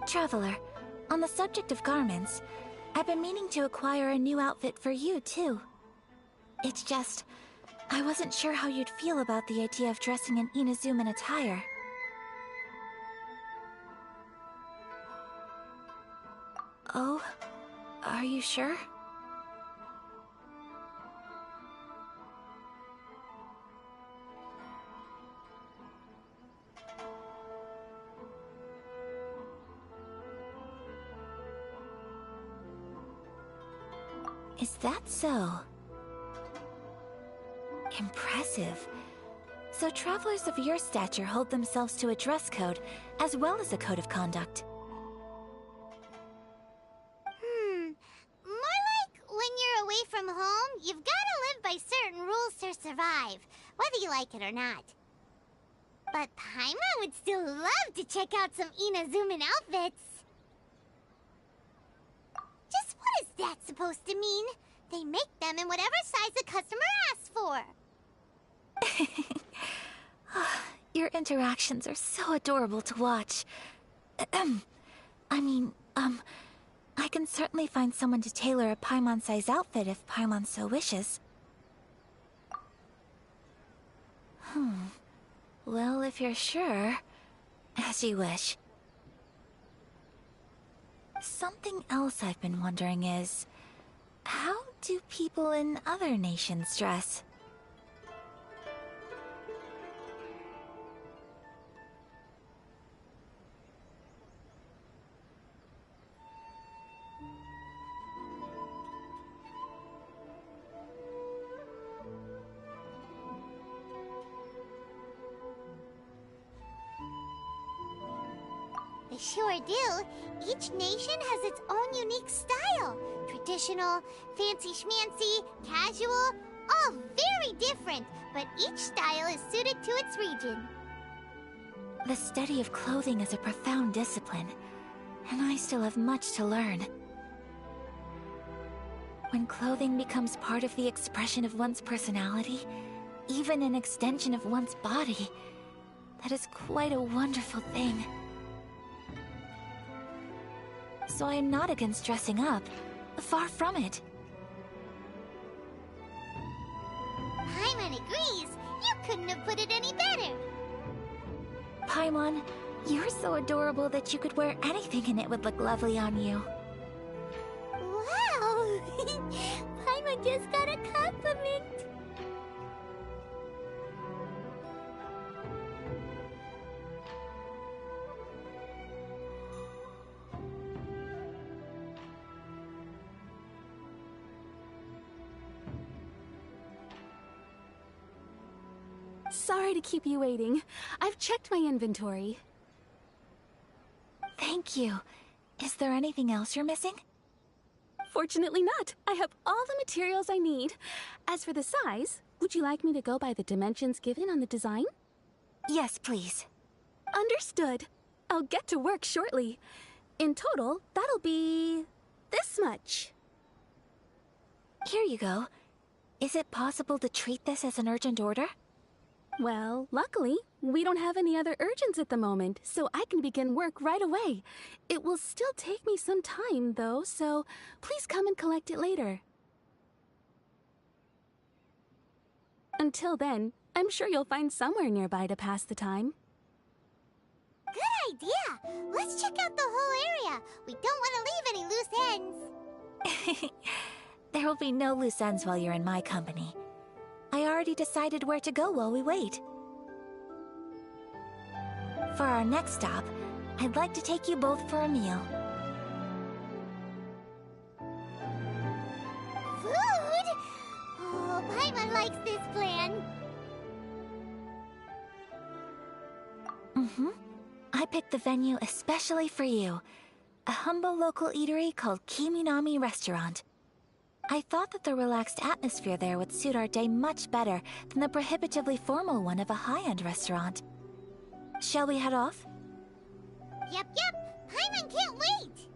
Traveler, on the subject of garments, I've been meaning to acquire a new outfit for you, too. It's just, I wasn't sure how you'd feel about the idea of dressing in Inazuman attire. Oh, are you sure? Is that so? Impressive. So travelers of your stature hold themselves to a dress code, as well as a code of conduct. More like when you're away from home, you've gotta live by certain rules to survive, whether you like it or not. But Paimon would still love to check out some Inazuman outfits. Just what is that supposed to mean? They make them in whatever size the customer asks for. Your interactions are so adorable to watch. I can certainly find someone to tailor a Paimon-size outfit if Paimon so wishes. Well, if you're sure, as you wish. Something else I've been wondering is, how do people in other nations dress? sure do. Each nation has its own unique style. Traditional, fancy schmancy, casual, all very different, but each style is suited to its region. The study of clothing is a profound discipline, and I still have much to learn. When clothing becomes part of the expression of one's personality, even an extension of one's body, that is quite a wonderful thing. So I am not against dressing up. Far from it. Paimon agrees. You couldn't have put it any better. Paimon, you're so adorable that you could wear anything and it would look lovely on you. Wow! Paimon just got a compliment. Sorry to keep you waiting. I've checked my inventory. Thank you. Is there anything else you're missing? Fortunately not. I have all the materials I need. As for the size, would you like me to go by the dimensions given on the design? Yes, please. Understood. I'll get to work shortly. In total, that'll be this much. Here you go. Is it possible to treat this as an urgent order? Well, luckily, we don't have any other urgents at the moment, so I can begin work right away. It will still take me some time, though, so please come and collect it later. Until then, I'm sure you'll find somewhere nearby to pass the time. Good idea! Let's check out the whole area. We don't want to leave any loose ends. There will be no loose ends while you're in my company. I already decided where to go while we wait. For our next stop, I'd like to take you both for a meal. Food? Oh, Paimon likes this plan. I picked the venue especially for you. A humble local eatery called Kiminami Restaurant. I thought that the relaxed atmosphere there would suit our day much better than the prohibitively formal one of a high-end restaurant. Shall we head off? Yep. Paimon can't wait!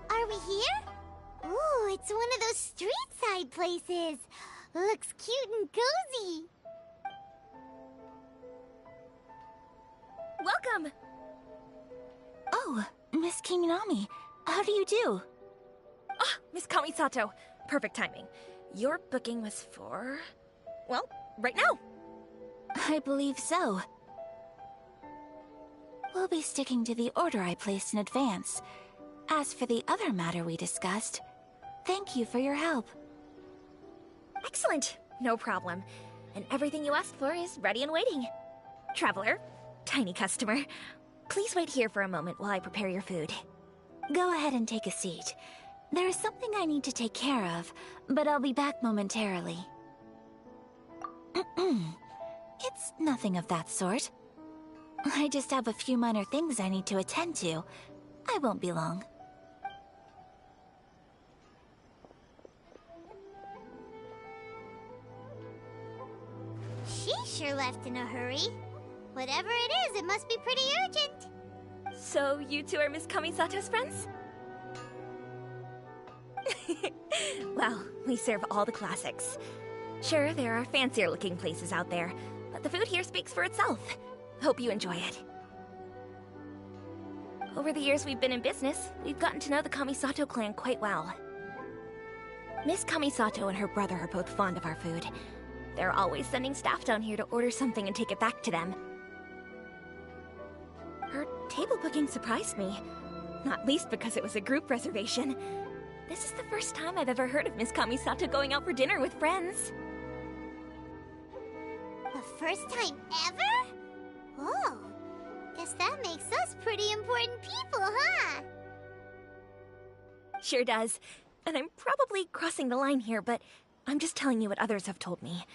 Are we here? Ooh, it's one of those street-side places. Looks cute and cozy. Welcome! Oh, Miss Kiminami, how do you do? Ah, Miss Kamisato. Perfect timing. Your booking was for... well, right now. I believe so. We'll be sticking to the order I placed in advance. As for the other matter we discussed, thank you for your help. Excellent. No problem. And everything you asked for is ready and waiting. Traveler, tiny customer, please wait here for a moment while I prepare your food. Go ahead and take a seat. There is something I need to take care of, but I'll be back momentarily. It's nothing of that sort. I just have a few minor things I need to attend to. I won't be long. She sure left in a hurry. Whatever it is, it must be pretty urgent. So, you two are Miss Kamisato's friends? Well, we serve all the classics. Sure, there are fancier looking places out there, but the food here speaks for itself. Hope you enjoy it. Over the years we've been in business, we've gotten to know the Kamisato clan quite well. Miss Kamisato and her brother are both fond of our food. They're always sending staff down here to order something and take it back to them. Her table booking surprised me, not least because it was a group reservation. This is the first time I've ever heard of Miss Kamisato going out for dinner with friends. The first time ever? Oh, guess that makes us pretty important people, huh? Sure does. And I'm probably crossing the line here, but I'm just telling you what others have told me.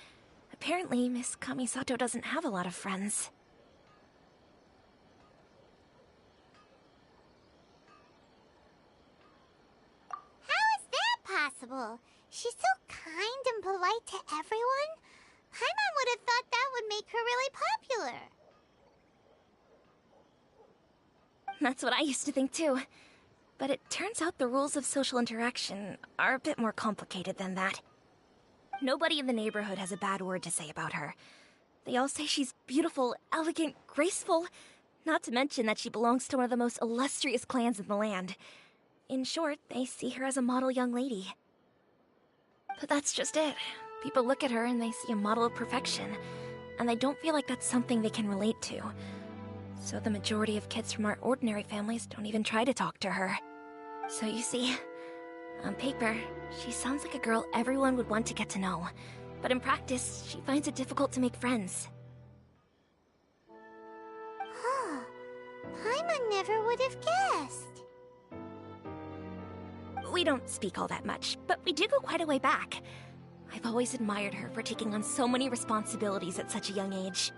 Apparently, Miss Kamisato doesn't have a lot of friends. How is that possible? She's so kind and polite to everyone. Paimon would have thought that would make her really popular. That's what I used to think too. But it turns out the rules of social interaction are a bit more complicated than that. Nobody in the neighborhood has a bad word to say about her. They all say she's beautiful, elegant, graceful, not to mention that she belongs to one of the most illustrious clans in the land. In short, they see her as a model young lady. But that's just it. People look at her and they see a model of perfection, and they don't feel like that's something they can relate to. So the majority of kids from our ordinary families don't even try to talk to her. So you see, on paper, she sounds like a girl everyone would want to get to know. But in practice, she finds it difficult to make friends. Huh. Paimon never would have guessed. We don't speak all that much, but we do go quite a way back. I've always admired her for taking on so many responsibilities at such a young age.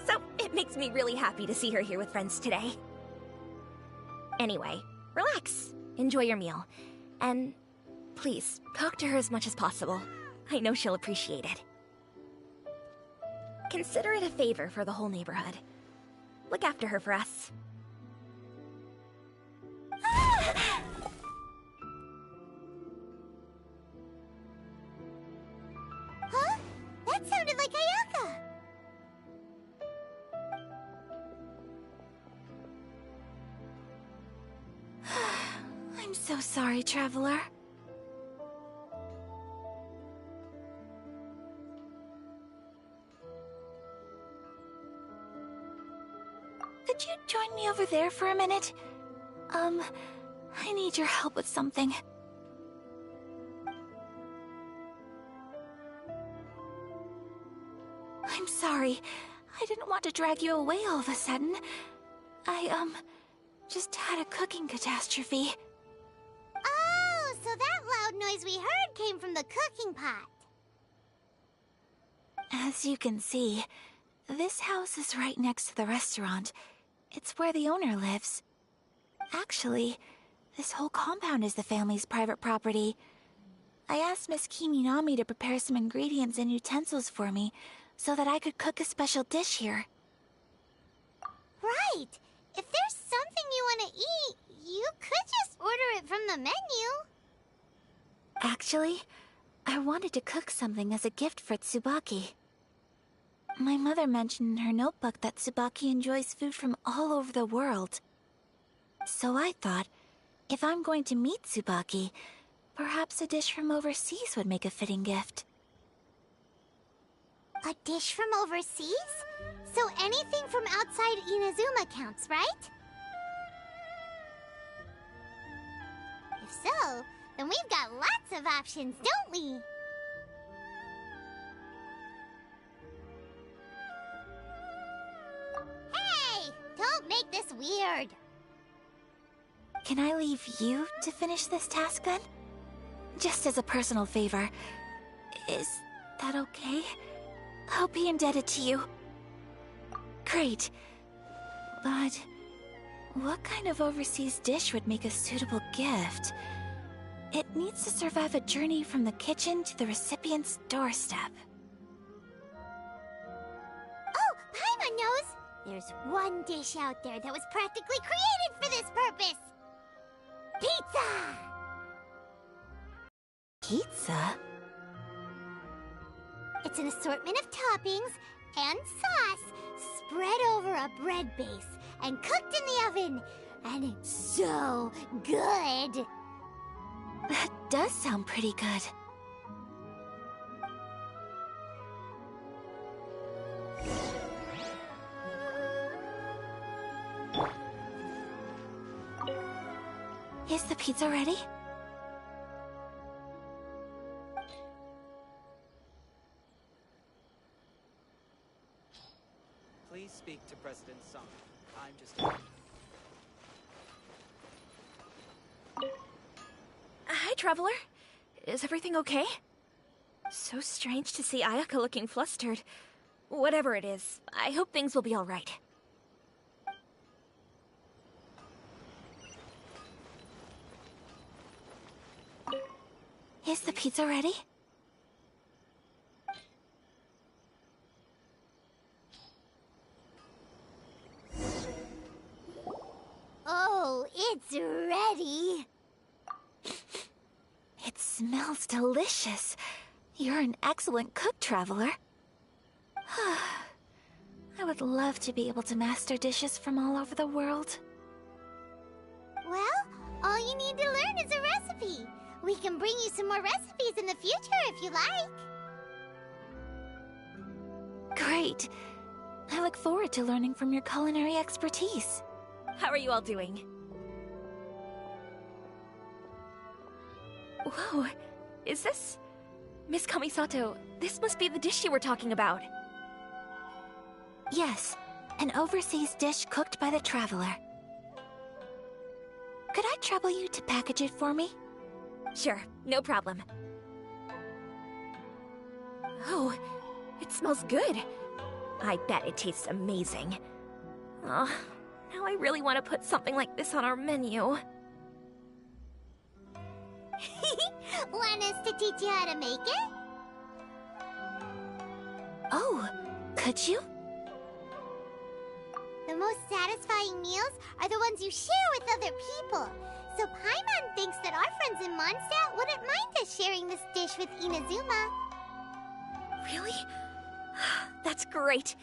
So, it makes me really happy to see her here with friends today. Anyway, relax, enjoy your meal, and please, talk to her as much as possible. I know she'll appreciate it. Consider it a favor for the whole neighborhood. Look after her for us. Huh? That sounded like Ayaka! I'm so sorry, Traveler. Could you join me over there for a minute? I need your help with something. I'm sorry. I didn't want to drag you away all of a sudden. I, just had a cooking catastrophe. Oh, so that loud noise we heard came from the cooking pot. As you can see, this house is right next to the restaurant. It's where the owner lives. Actually, this whole compound is the family's private property. I asked Miss Kiminami to prepare some ingredients and utensils for me so that I could cook a special dish here. Right! If there's something you want to eat, you could just order it from the menu. Actually, I wanted to cook something as a gift for Tsubaki. My mother mentioned in her notebook that Tsubaki enjoys food from all over the world. So I thought, if I'm going to meet Tsubaki, perhaps a dish from overseas would make a fitting gift. A dish from overseas? So anything from outside Inazuma counts, right? If so, then we've got lots of options, don't we? Hey! Don't make this weird! Can I leave you to finish this task then? Just as a personal favor. Is that okay? I'll be indebted to you. Great. But what kind of overseas dish would make a suitable gift? It needs to survive a journey from the kitchen to the recipient's doorstep. There's one dish out there that was practically created for this purpose! Pizza! Pizza? It's an assortment of toppings and sauce spread over a bread base and cooked in the oven. And it's so good! That does sound pretty good. Is the pizza ready? Please speak to President Song. I'm just... Hi, Traveler. Is everything okay? So strange to see Ayaka looking flustered. Whatever it is, I hope things will be alright. Is the pizza ready? Oh, it's ready! It smells delicious. You're an excellent cook, Traveler. I would love to be able to master dishes from all over the world. Well, all you need to learn is a recipe. We can bring you some more recipes in the future if you like. Great. I look forward to learning from your culinary expertise. How are you all doing? Whoa, is this... Miss Kamisato, this must be the dish you were talking about. Yes, an overseas dish cooked by the Traveler. Could I trouble you to package it for me? Sure, no problem. Oh, it smells good. I bet it tastes amazing. Oh, now I really want to put something like this on our menu. Want us to teach you how to make it? Oh, could you? The most satisfying meals are the ones you share with other people. So Paimon thinks that our friends in Mondstadt wouldn't mind us sharing this dish with Inazuma. Really? That's great.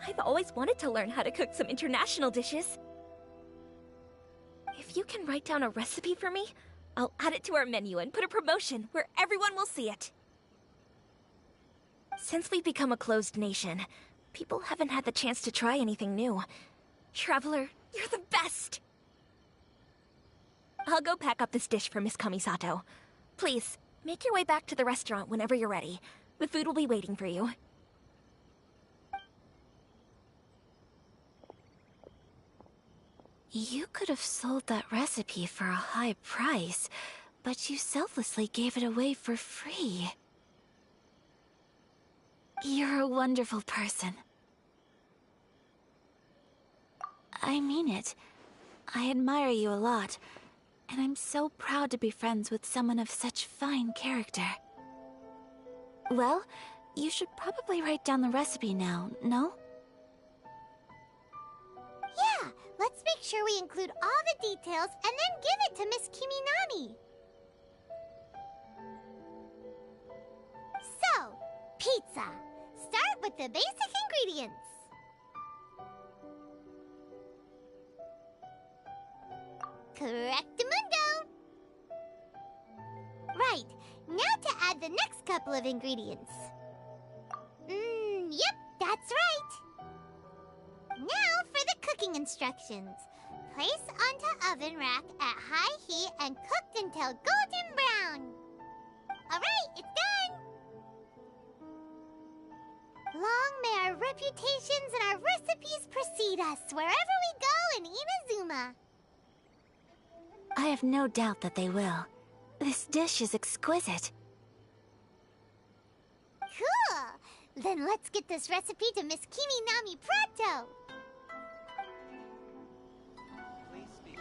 I've always wanted to learn how to cook some international dishes. If you can write down a recipe for me, I'll add it to our menu and put a promotion where everyone will see it. Since we've become a closed nation, people haven't had the chance to try anything new. Traveler, you're the best! I'll go pack up this dish for Miss Kamisato. Please, make your way back to the restaurant whenever you're ready. The food will be waiting for you. You could have sold that recipe for a high price, but you selflessly gave it away for free. You're a wonderful person. I mean it. I admire you a lot, and I'm so proud to be friends with someone of such fine character. Well, you should probably write down the recipe now, no? Yeah, let's make sure we include all the details and then give it to Miss Kiminami. So, pizza. Start with the basic ingredients. Correctamundo! Right, now to add the next couple of ingredients. Yep, that's right. Now for the cooking instructions. Place onto oven rack at high heat and cooked until golden brown. Alright, it's done! Long may our reputations and our recipes precede us wherever we go in Inazuma. I have no doubt that they will. This dish is exquisite. Cool! Then let's get this recipe to Miss Kiminami pronto! Please speak.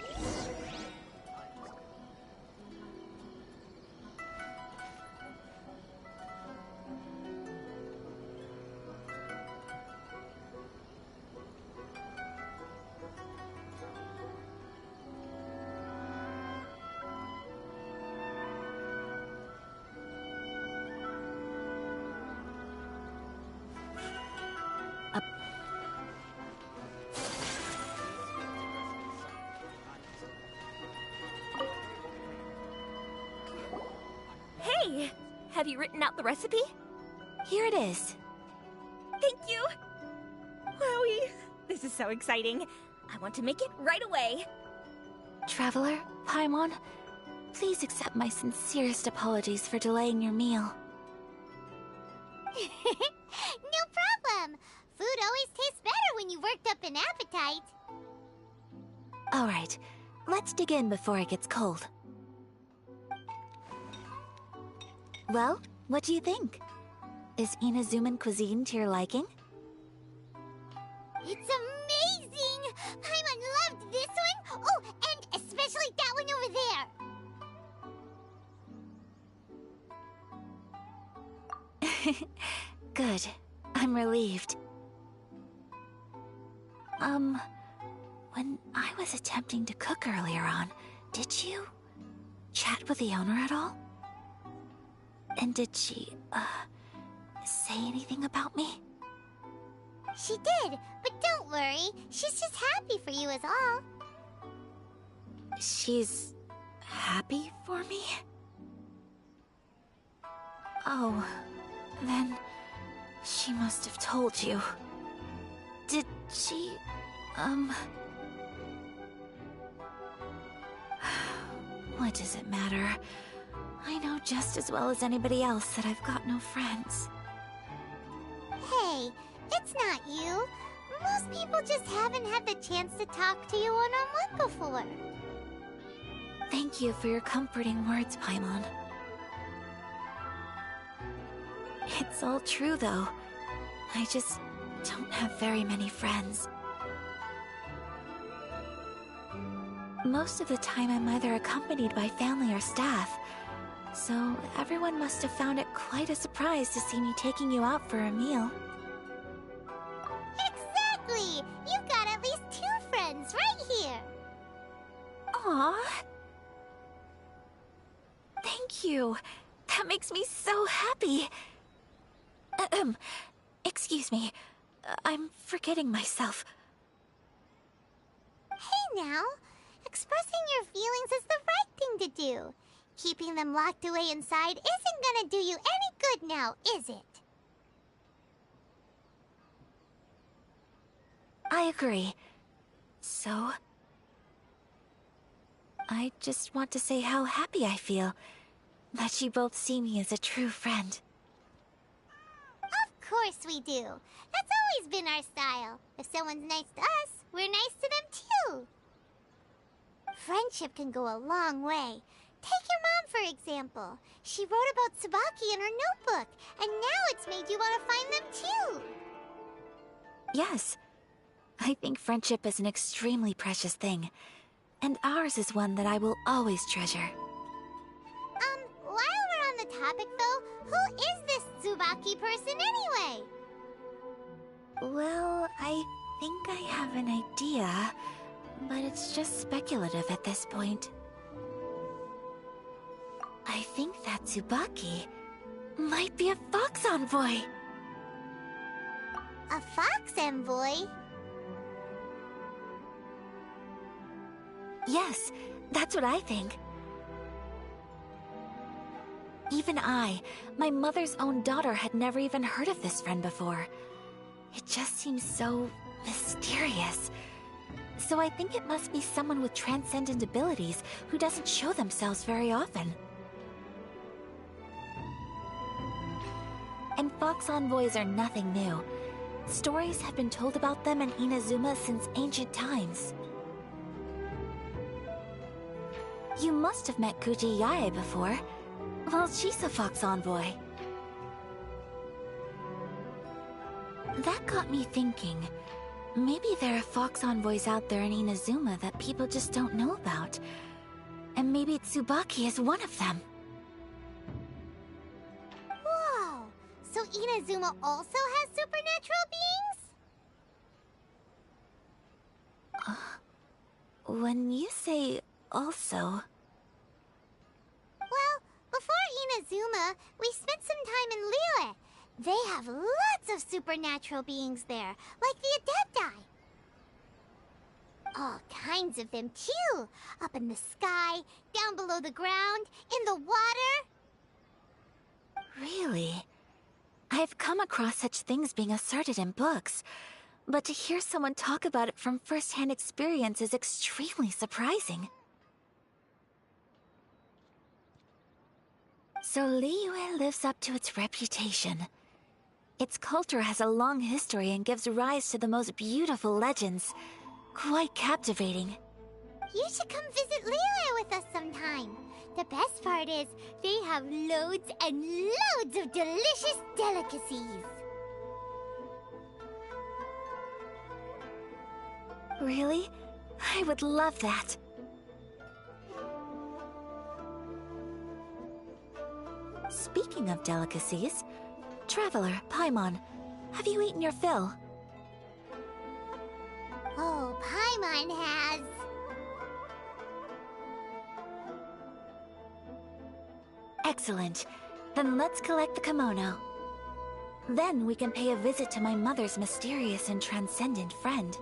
Have you written out the recipe? Here it is. Thank you! Wowie! This is so exciting. I want to make it right away. Traveler, Paimon, please accept my sincerest apologies for delaying your meal. No problem! Food always tastes better when you worked up an appetite. Alright, let's dig in before it gets cold. Well, what do you think? Is Inazuman cuisine to your liking? It's amazing! Paimon loved this one! Oh, and especially that one over there! Good. I'm relieved. When I was attempting to cook earlier on, did you chat with the owner at all? And did she, say anything about me? She did, but don't worry. She's just happy for you is all. She's happy for me? Oh, then she must have told you. Did she, What does it matter? I know just as well as anybody else that I've got no friends. Hey, it's not you. Most people just haven't had the chance to talk to you one-on-one before. Thank you for your comforting words, Paimon. It's all true, though. I just don't have very many friends. Most of the time I'm either accompanied by family or staff, so everyone must have found it quite a surprise to see me taking you out for a meal. Exactly! You've got at least 2 friends right here! Aww. Thank you. That makes me so happy. Excuse me. I'm forgetting myself. Hey now! Expressing your feelings is the right thing to do. Keeping them locked away inside isn't gonna do you any good now, is it? I agree. So, I just want to say how happy I feel that you both see me as a true friend. Of course we do. That's always been our style. If someone's nice to us, we're nice to them too. Friendship can go a long way. Take your mom, for example. She wrote about Tsubaki in her notebook, and now it's made you want to find them too. Yes. I think friendship is an extremely precious thing, and ours is one that I will always treasure. While we're on the topic though, who is this Tsubaki person anyway? Well, I think I have an idea, but it's just speculative at this point. I think that Tsubaki might be a fox envoy. A fox envoy? Yes, that's what I think. Even I, my mother's own daughter, had never even heard of this friend before. It just seems so mysterious. So I think it must be someone with transcendent abilities who doesn't show themselves very often. And fox envoys are nothing new. Stories have been told about them in Inazuma since ancient times. You must have met Kuji Yae before. Well, she's a fox envoy. That got me thinking. Maybe there are fox envoys out there in Inazuma that people just don't know about. And maybe Tsubaki is one of them. Whoa! So Inazuma also has supernatural beings? When you say also... Well, before Inazuma, we spent some time in Liyue. They have lots of supernatural beings there, like the Adepti. All kinds of them, too. Up in the sky, down below the ground, in the water. Really? I've come across such things being asserted in books, but to hear someone talk about it from first-hand experience is extremely surprising. So Liyue lives up to its reputation. Its culture has a long history and gives rise to the most beautiful legends. Quite captivating. You should come visit Liyue with us sometime. The best part is, they have loads and loads of delicious delicacies. Really? I would love that. Speaking of delicacies, Traveler, Paimon, have you eaten your fill? Oh, Paimon has. Excellent. Then let's collect the kimono. Then we can pay a visit to my mother's mysterious and transcendent friend.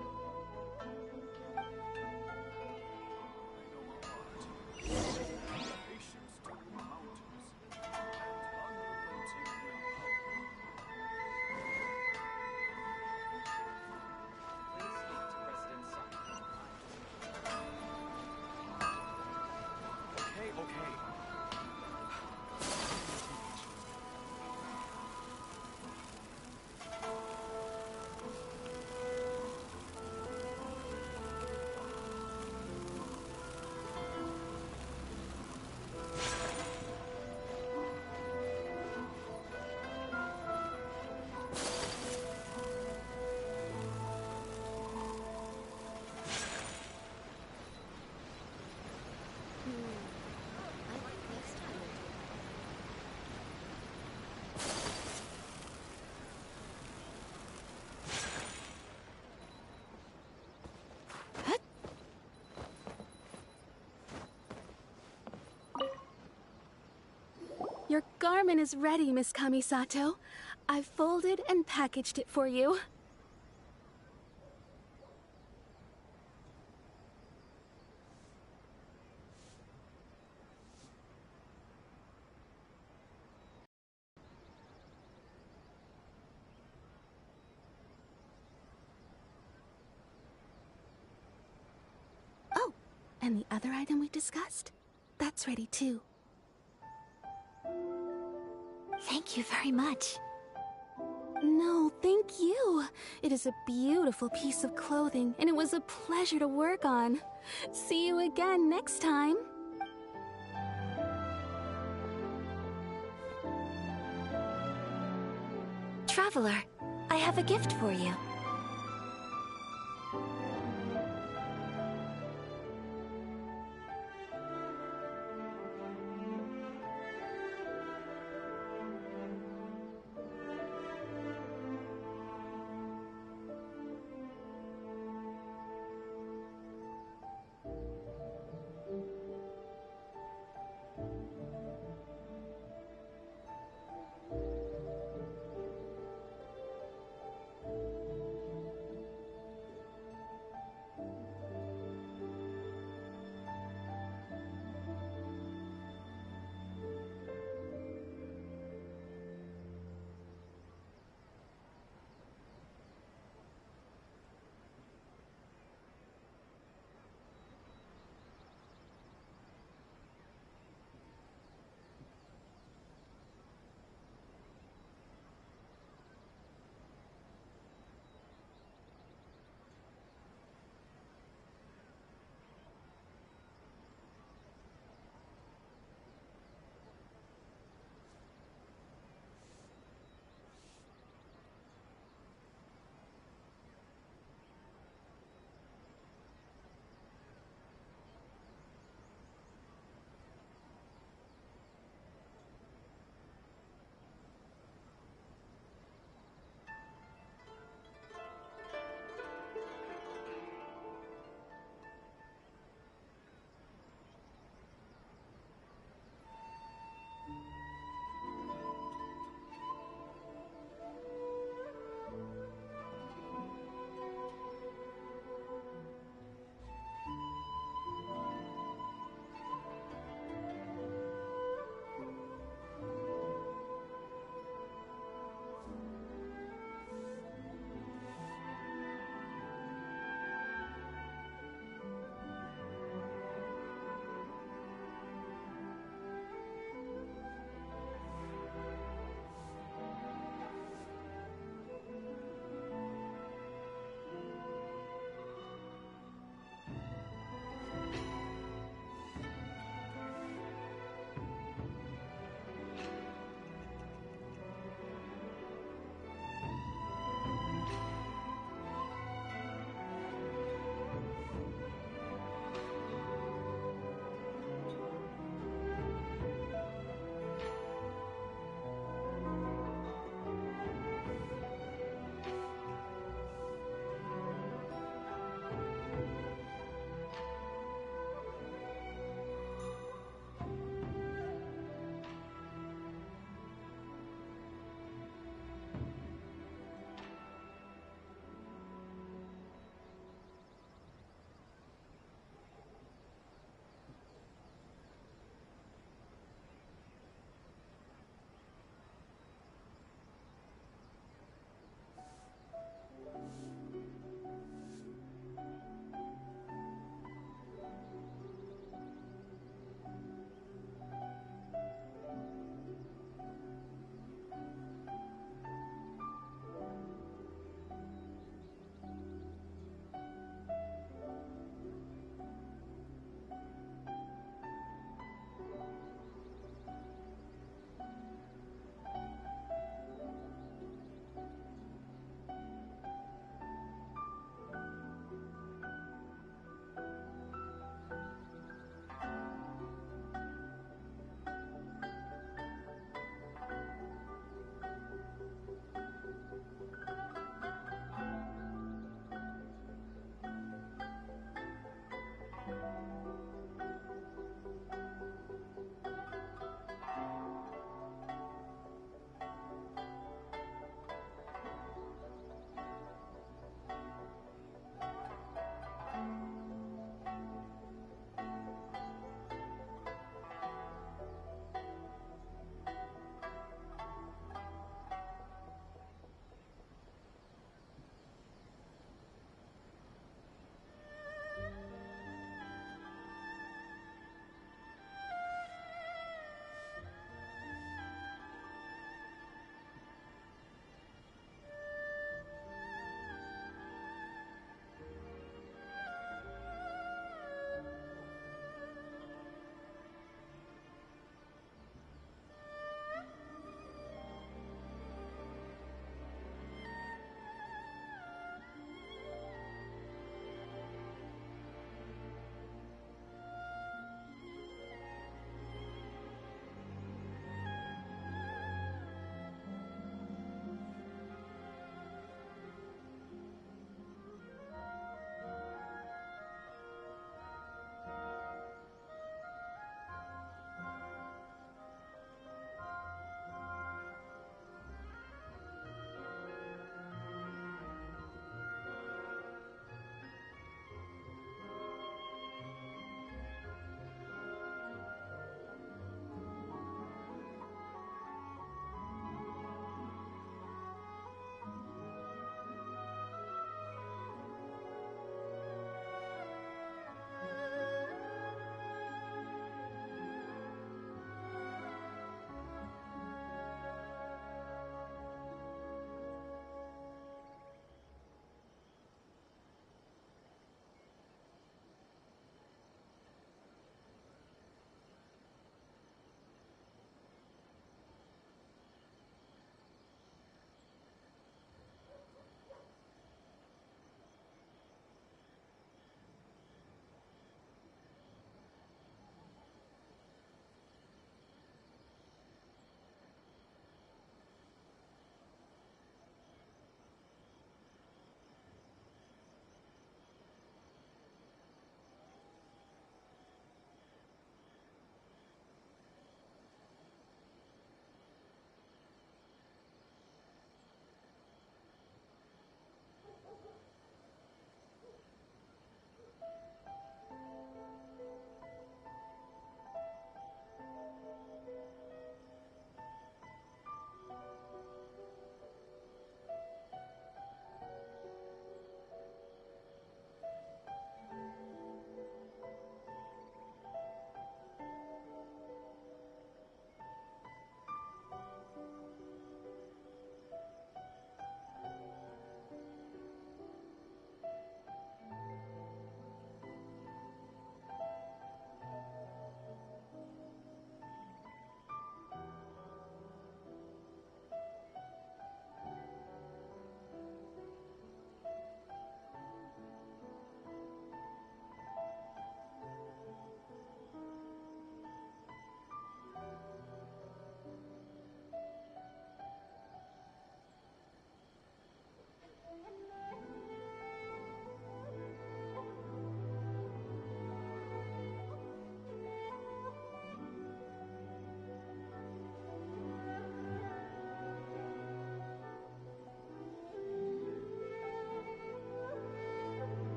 Your garment is ready, Miss Kamisato. I've folded and packaged it for you. Oh, and the other item we discussed? That's ready too. Thank you very much. No, thank you. It is a beautiful piece of clothing, and it was a pleasure to work on. See you again next time. Traveler, I have a gift for you.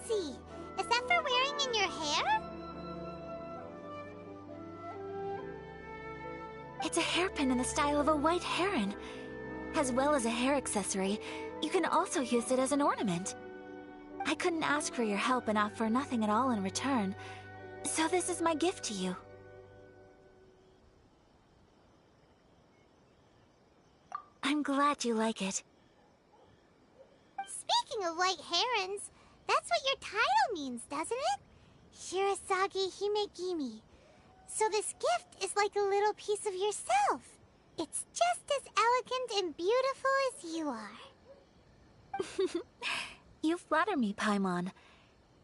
fancy! Is that for wearing in your hair? It's a hairpin in the style of a white heron. As well as a hair accessory, you can also use it as an ornament. I couldn't ask for your help and offer nothing at all in return, so this is my gift to you. I'm glad you like it. Speaking of white herons, that's what your title means, doesn't it? Shirasagi Himegimi. So this gift is like a little piece of yourself. It's just as elegant and beautiful as you are. You flatter me, Paimon.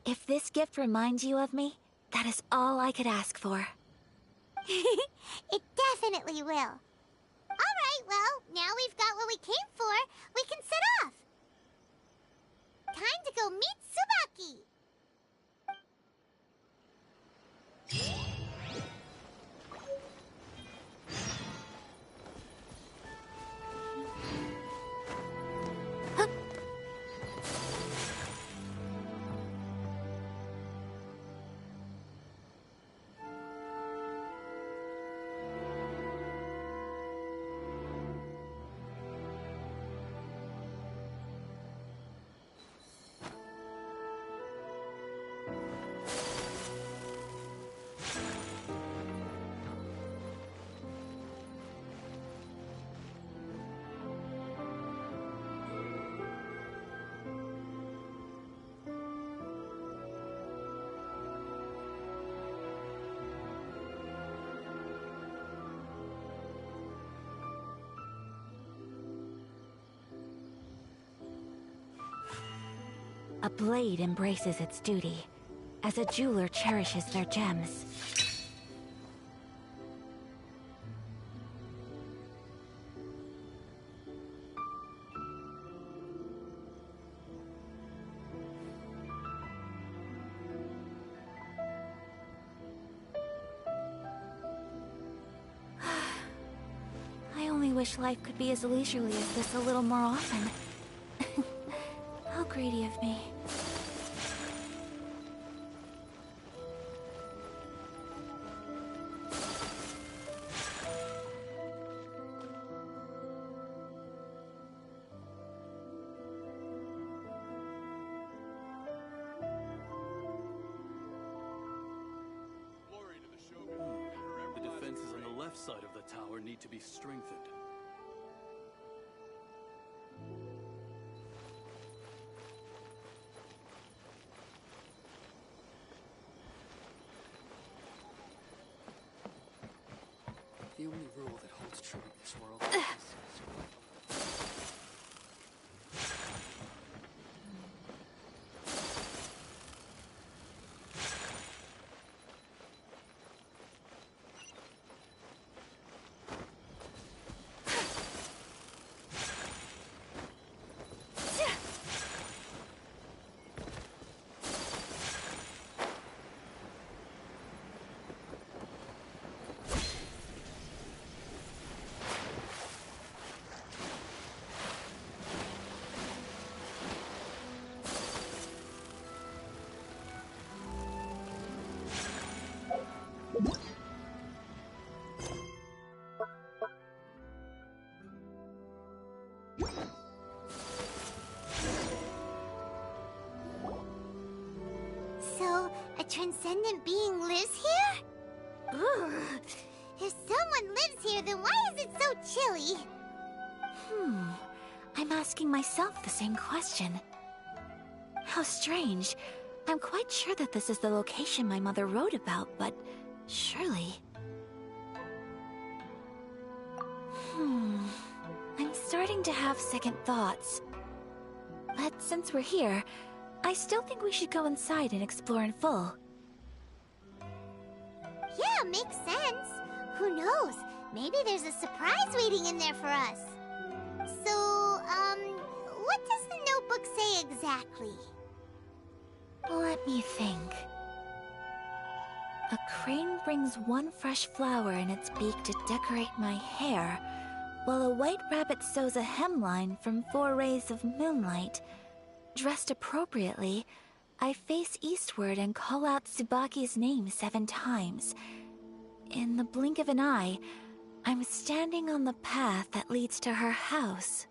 If this gift reminds you of me, that is all I could ask for. It definitely will. Alright, well, now we've got what we came for, we can set off. Time to go meet Tsubaki! A blade embraces its duty, as a jeweler cherishes their gems. I only wish life could be as leisurely as this a little more often. How greedy of me. The defenses on the left side of the tower need to be strengthened. The only rule that holds true in this world is So, a transcendent being lives here? Ugh. If someone lives here, then why is it so chilly? I'm asking myself the same question. How strange. I'm quite sure that this is the location my mother wrote about, but surely... I'm starting to have second thoughts. But since we're here, I still think we should go inside and explore in full. Yeah, makes sense. Who knows? Maybe there's a surprise waiting in there for us. So, what does the notebook say exactly? Let me think. A crane brings one fresh flower in its beak to decorate my hair, while a white rabbit sews a hemline from 4 rays of moonlight. Dressed appropriately, I face eastward and call out Tsubaki's name 7 times. In the blink of an eye, I'm standing on the path that leads to her house.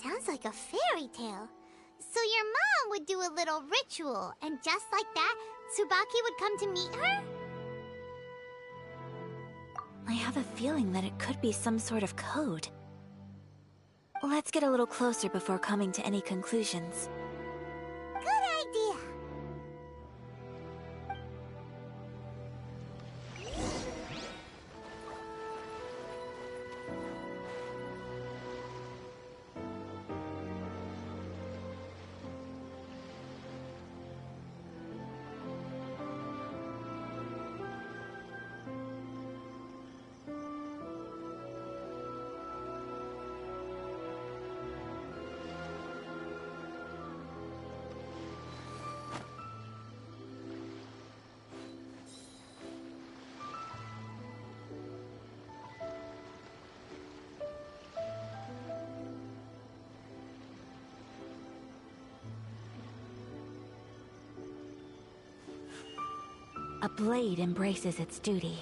Sounds like a fairy tale. So your mom would do a little ritual, and just like that, Tsubaki would come to meet her? I have a feeling that it could be some sort of code. Let's get a little closer before coming to any conclusions. Good idea. A blade embraces its duty,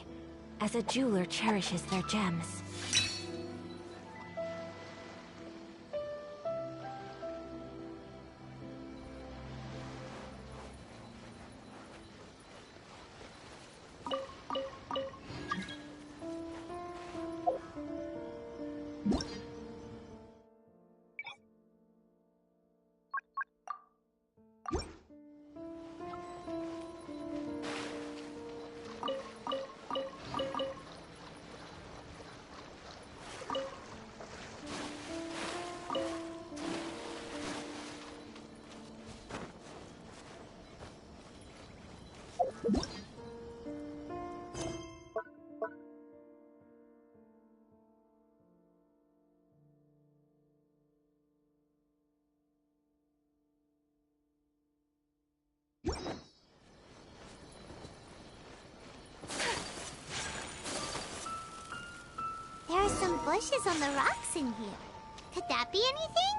as a jeweler cherishes their gems. There are some bushes on the rocks in here. Could that be anything?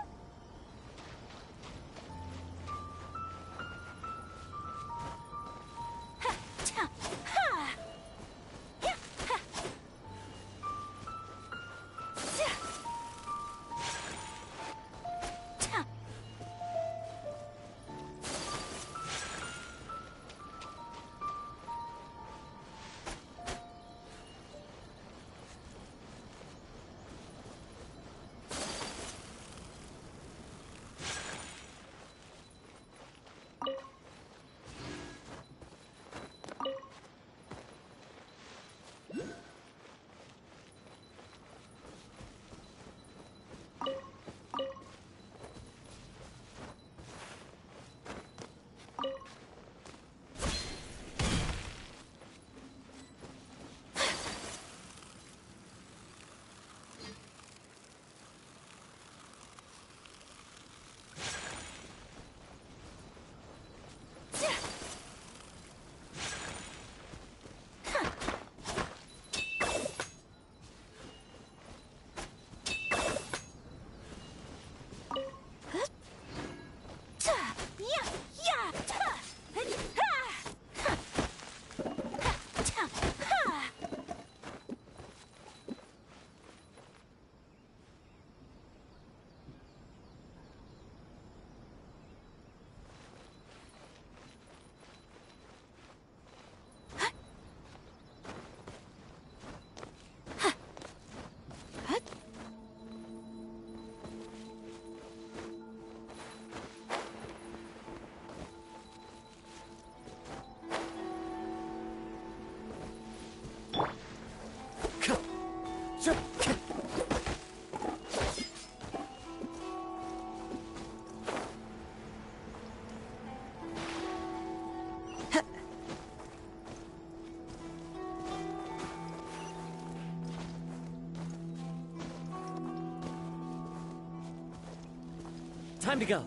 Time to go.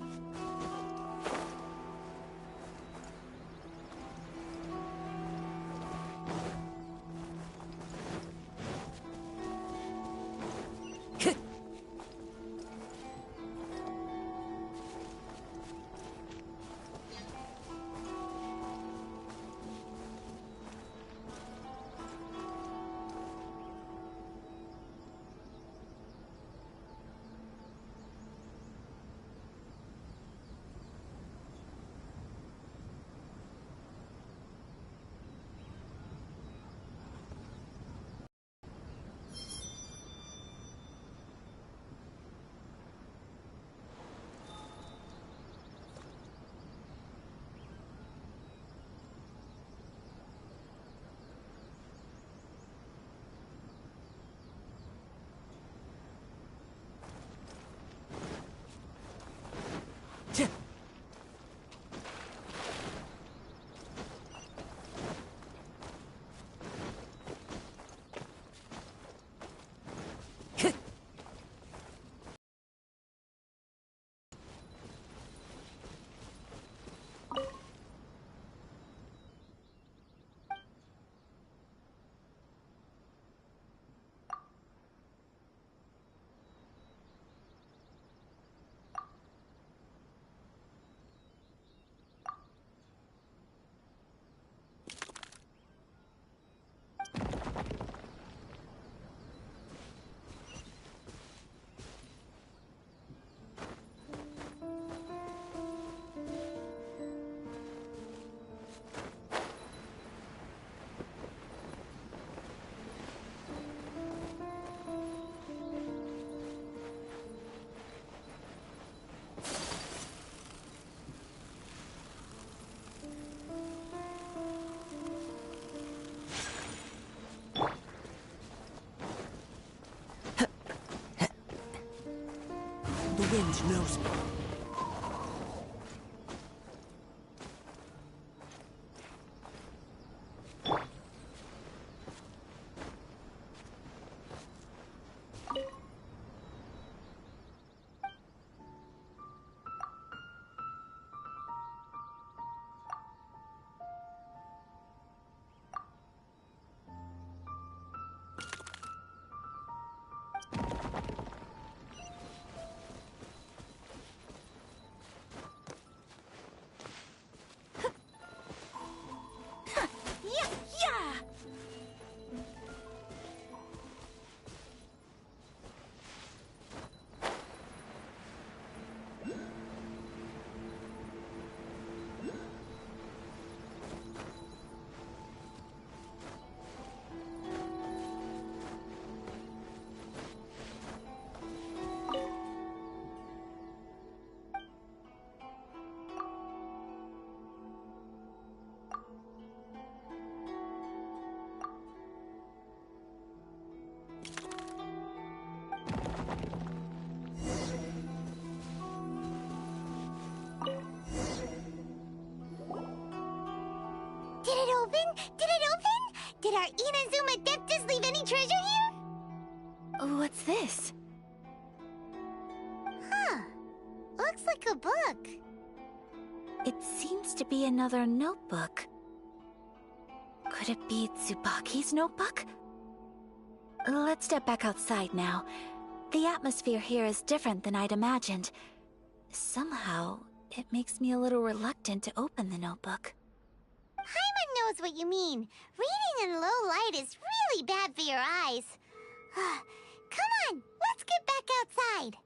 Whose knows? Did it open? Did it open? Did our Inazuma Deptus leave any treasure here? What's this? Huh. Looks like a book. It seems to be another notebook. Could it be Tsubaki's notebook? Let's step back outside now. The atmosphere here is different than I'd imagined. Somehow, it makes me a little reluctant to open the notebook. Paimon knows what you mean. Reading in low light is really bad for your eyes. Come on, let's get back outside.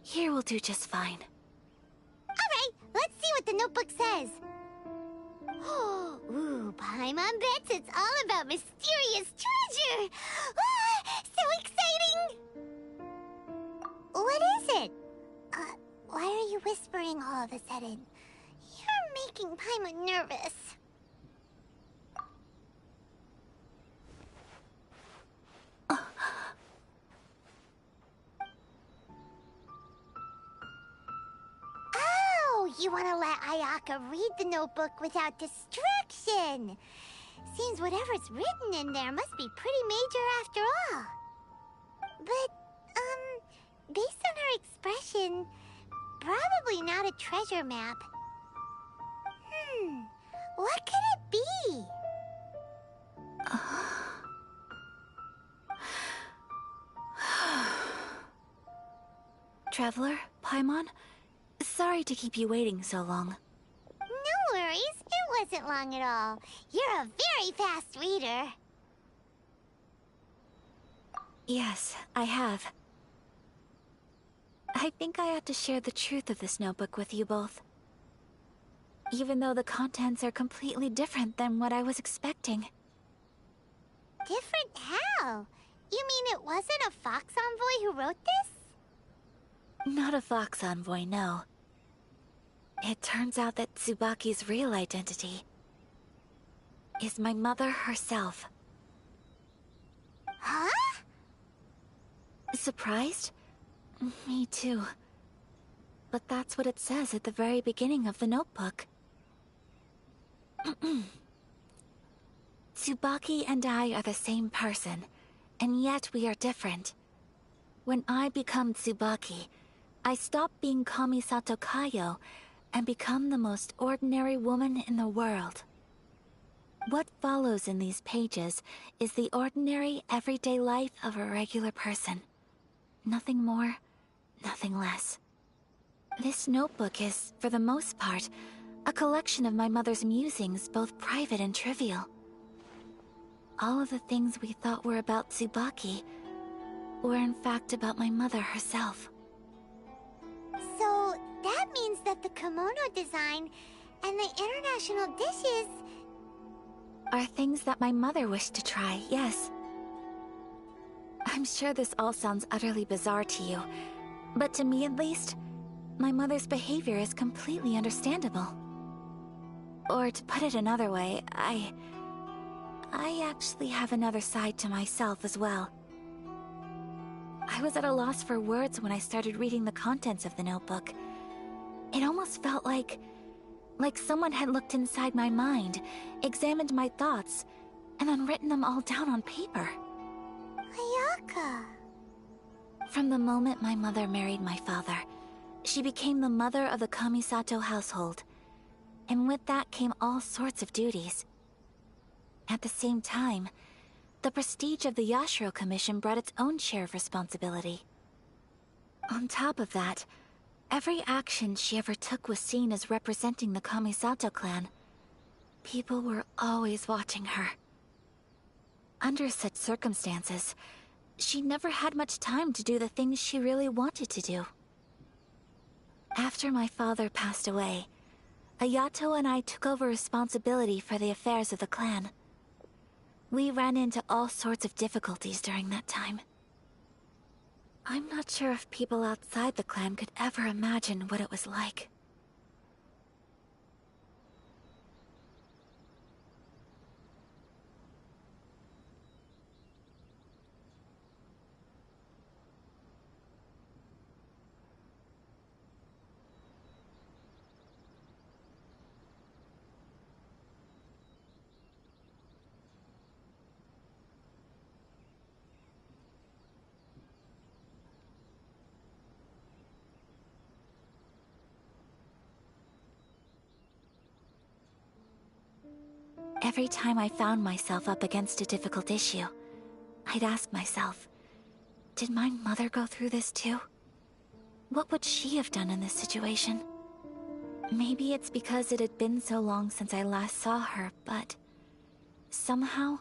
Here will do just fine. Alright, let's see what the notebook says. Ooh, Paimon bets it's all about mysterious treasure! Ah, so exciting! What is it? Why are you whispering all of a sudden? You're making Paimon nervous. You want to let Ayaka read the notebook without distraction. Seems whatever's written in there must be pretty major after all. But, based on her expression, probably not a treasure map. What could it be? Traveler, Paimon? Sorry to keep you waiting so long. No worries, it wasn't long at all. You're a very fast reader. Yes, I have. I think I ought to share the truth of this notebook with you both. Even though the contents are completely different than what I was expecting. Different how? You mean it wasn't a Fox Envoy who wrote this? Not a Fox Envoy, no. It turns out that Tsubaki's real identity is my mother herself. Huh? Surprised? Me too. But that's what it says at the very beginning of the notebook. Tsubaki and I are the same person, and yet we are different. When I become Tsubaki, I stop being Kamisato Kayo and become the most ordinary woman in the world. What follows in these pages is the ordinary, everyday life of a regular person. Nothing more, nothing less. This notebook is, for the most part, a collection of my mother's musings, both private and trivial. All of the things we thought were about Tsubaki were in fact about my mother herself. So, that means that the kimono design and the international dishes are things that my mother wished to try, yes. I'm sure this all sounds utterly bizarre to you, but to me at least, my mother's behavior is completely understandable. Or to put it another way, I actually have another side to myself as well. I was at a loss for words when I started reading the contents of the notebook. It almost felt like someone had looked inside my mind, examined my thoughts, and then written them all down on paper. Ayaka. From the moment my mother married my father, she became the mother of the Kamisato household, and with that came all sorts of duties. At the same time, the prestige of the Yashiro Commission brought its own share of responsibility. On top of that, every action she ever took was seen as representing the Kamisato clan. People were always watching her. Under such circumstances, she never had much time to do the things she really wanted to do. After my father passed away, Ayato and I took over responsibility for the affairs of the clan. We ran into all sorts of difficulties during that time. I'm not sure if people outside the clan could ever imagine what it was like. Every time I found myself up against a difficult issue, I'd ask myself, did my mother go through this too? What would she have done in this situation? Maybe it's because it had been so long since I last saw her, but somehow,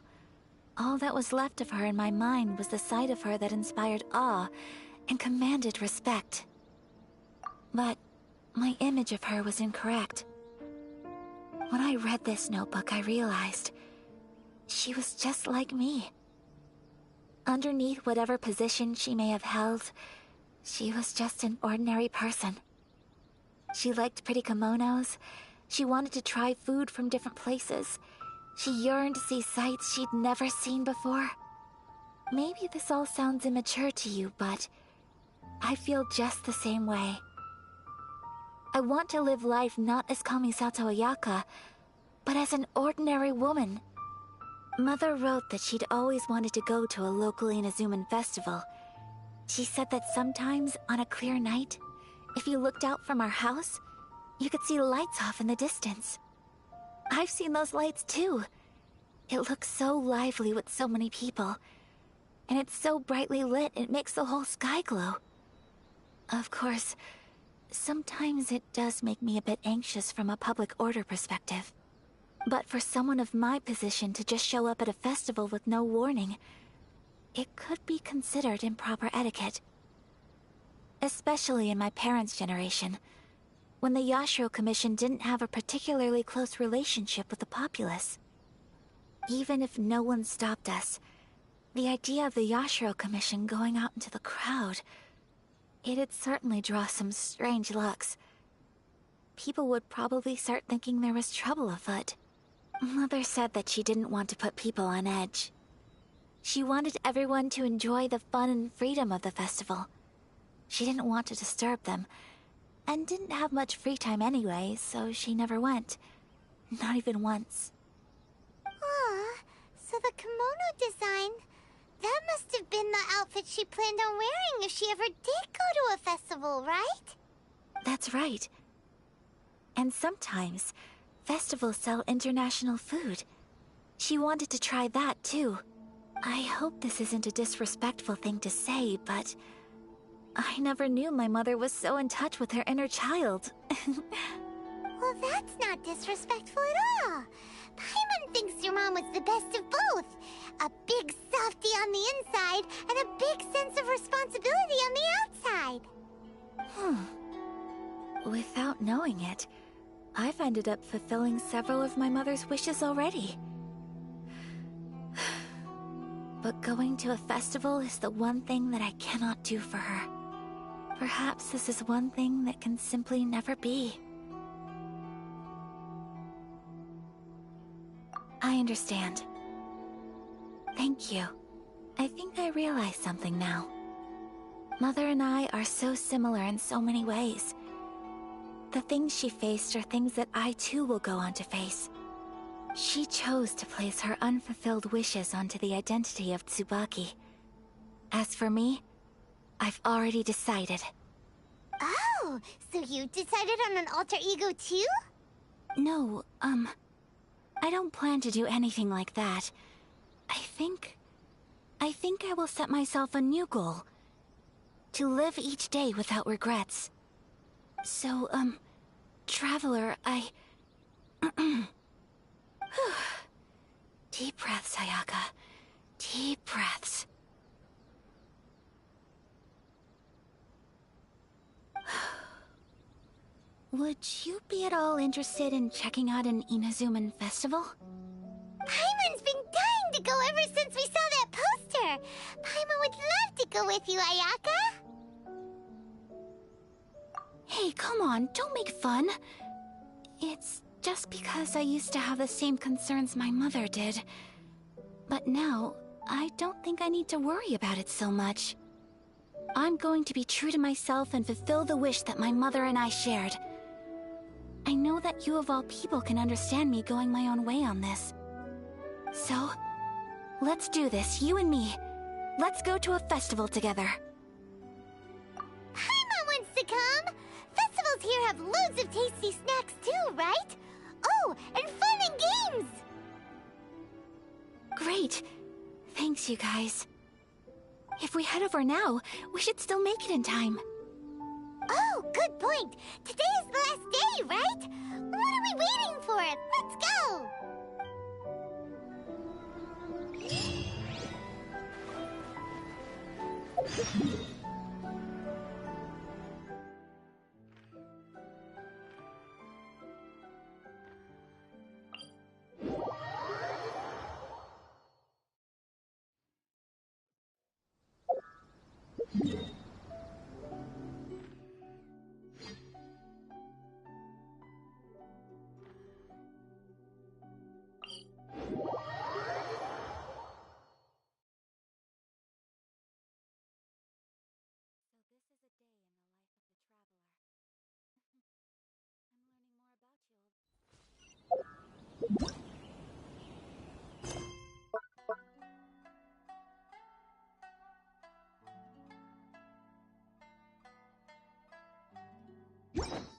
all that was left of her in my mind was the side of her that inspired awe and commanded respect. But my image of her was incorrect. When I read this notebook, I realized she was just like me. Underneath whatever position she may have held, she was just an ordinary person. She liked pretty kimonos. She wanted to try food from different places. She yearned to see sights she'd never seen before. Maybe this all sounds immature to you, but I feel just the same way. I want to live life not as Kamisato Ayaka, but as an ordinary woman. Mother wrote that she'd always wanted to go to a local Inazuman festival. She said that sometimes, on a clear night, if you looked out from our house, you could see lights off in the distance. I've seen those lights too. It looks so lively with so many people. And it's so brightly lit, it makes the whole sky glow. Of course, sometimes it does make me a bit anxious from a public order perspective. But for someone of my position to just show up at a festival with no warning, it could be considered improper etiquette. Especially in my parents' generation, when the Yashiro Commission didn't have a particularly close relationship with the populace. Even if no one stopped us, the idea of the Yashiro Commission going out into the crowd, it'd certainly draw some strange looks. People would probably start thinking there was trouble afoot. Mother said that she didn't want to put people on edge. She wanted everyone to enjoy the fun and freedom of the festival. She didn't want to disturb them, and didn't have much free time anyway, so she never went. Not even once. Aw, so the kimono design, that must have been the outfit she planned on wearing if she ever did go to a festival, right? That's right. And sometimes, festivals sell international food. She wanted to try that too. I hope this isn't a disrespectful thing to say, but I never knew my mother was so in touch with her inner child. Well, that's not disrespectful at all. Paimon thinks your mom was the best of both. A big softie on the inside, and a big sense of responsibility on the outside. Without knowing it, I've ended up fulfilling several of my mother's wishes already. But going to a festival is the one thing that I cannot do for her. Perhaps this is one thing that can simply never be. I understand. Thank you. I think I realize something now. Mother and I are so similar in so many ways. The things she faced are things that I too will go on to face. She chose to place her unfulfilled wishes onto the identity of Tsubaki. As for me, I've already decided. Oh, so you decided on an alter ego too? No, I don't plan to do anything like that. I think I will set myself a new goal. To live each day without regrets. So, Traveler, Deep breaths, Ayaka. Deep breaths. Would you be at all interested in checking out an Inazuman festival? Paimon's been dying to go ever since we saw that poster! Paimon would love to go with you, Ayaka! Hey, come on, don't make fun. It's just because I used to have the same concerns my mother did. But now, I don't think I need to worry about it so much. I'm going to be true to myself and fulfill the wish that my mother and I shared. I know that you of all people can understand me going my own way on this. So, let's do this, you and me. Let's go to a festival together. Paimon wants to come! Festivals here have loads of tasty snacks too, right? Oh, and fun and games! Great. Thanks, you guys. If we head over now, we should still make it in time. Oh, good point. Today is the last day, right? What are we waiting for? Let's go! I'm learning more about you.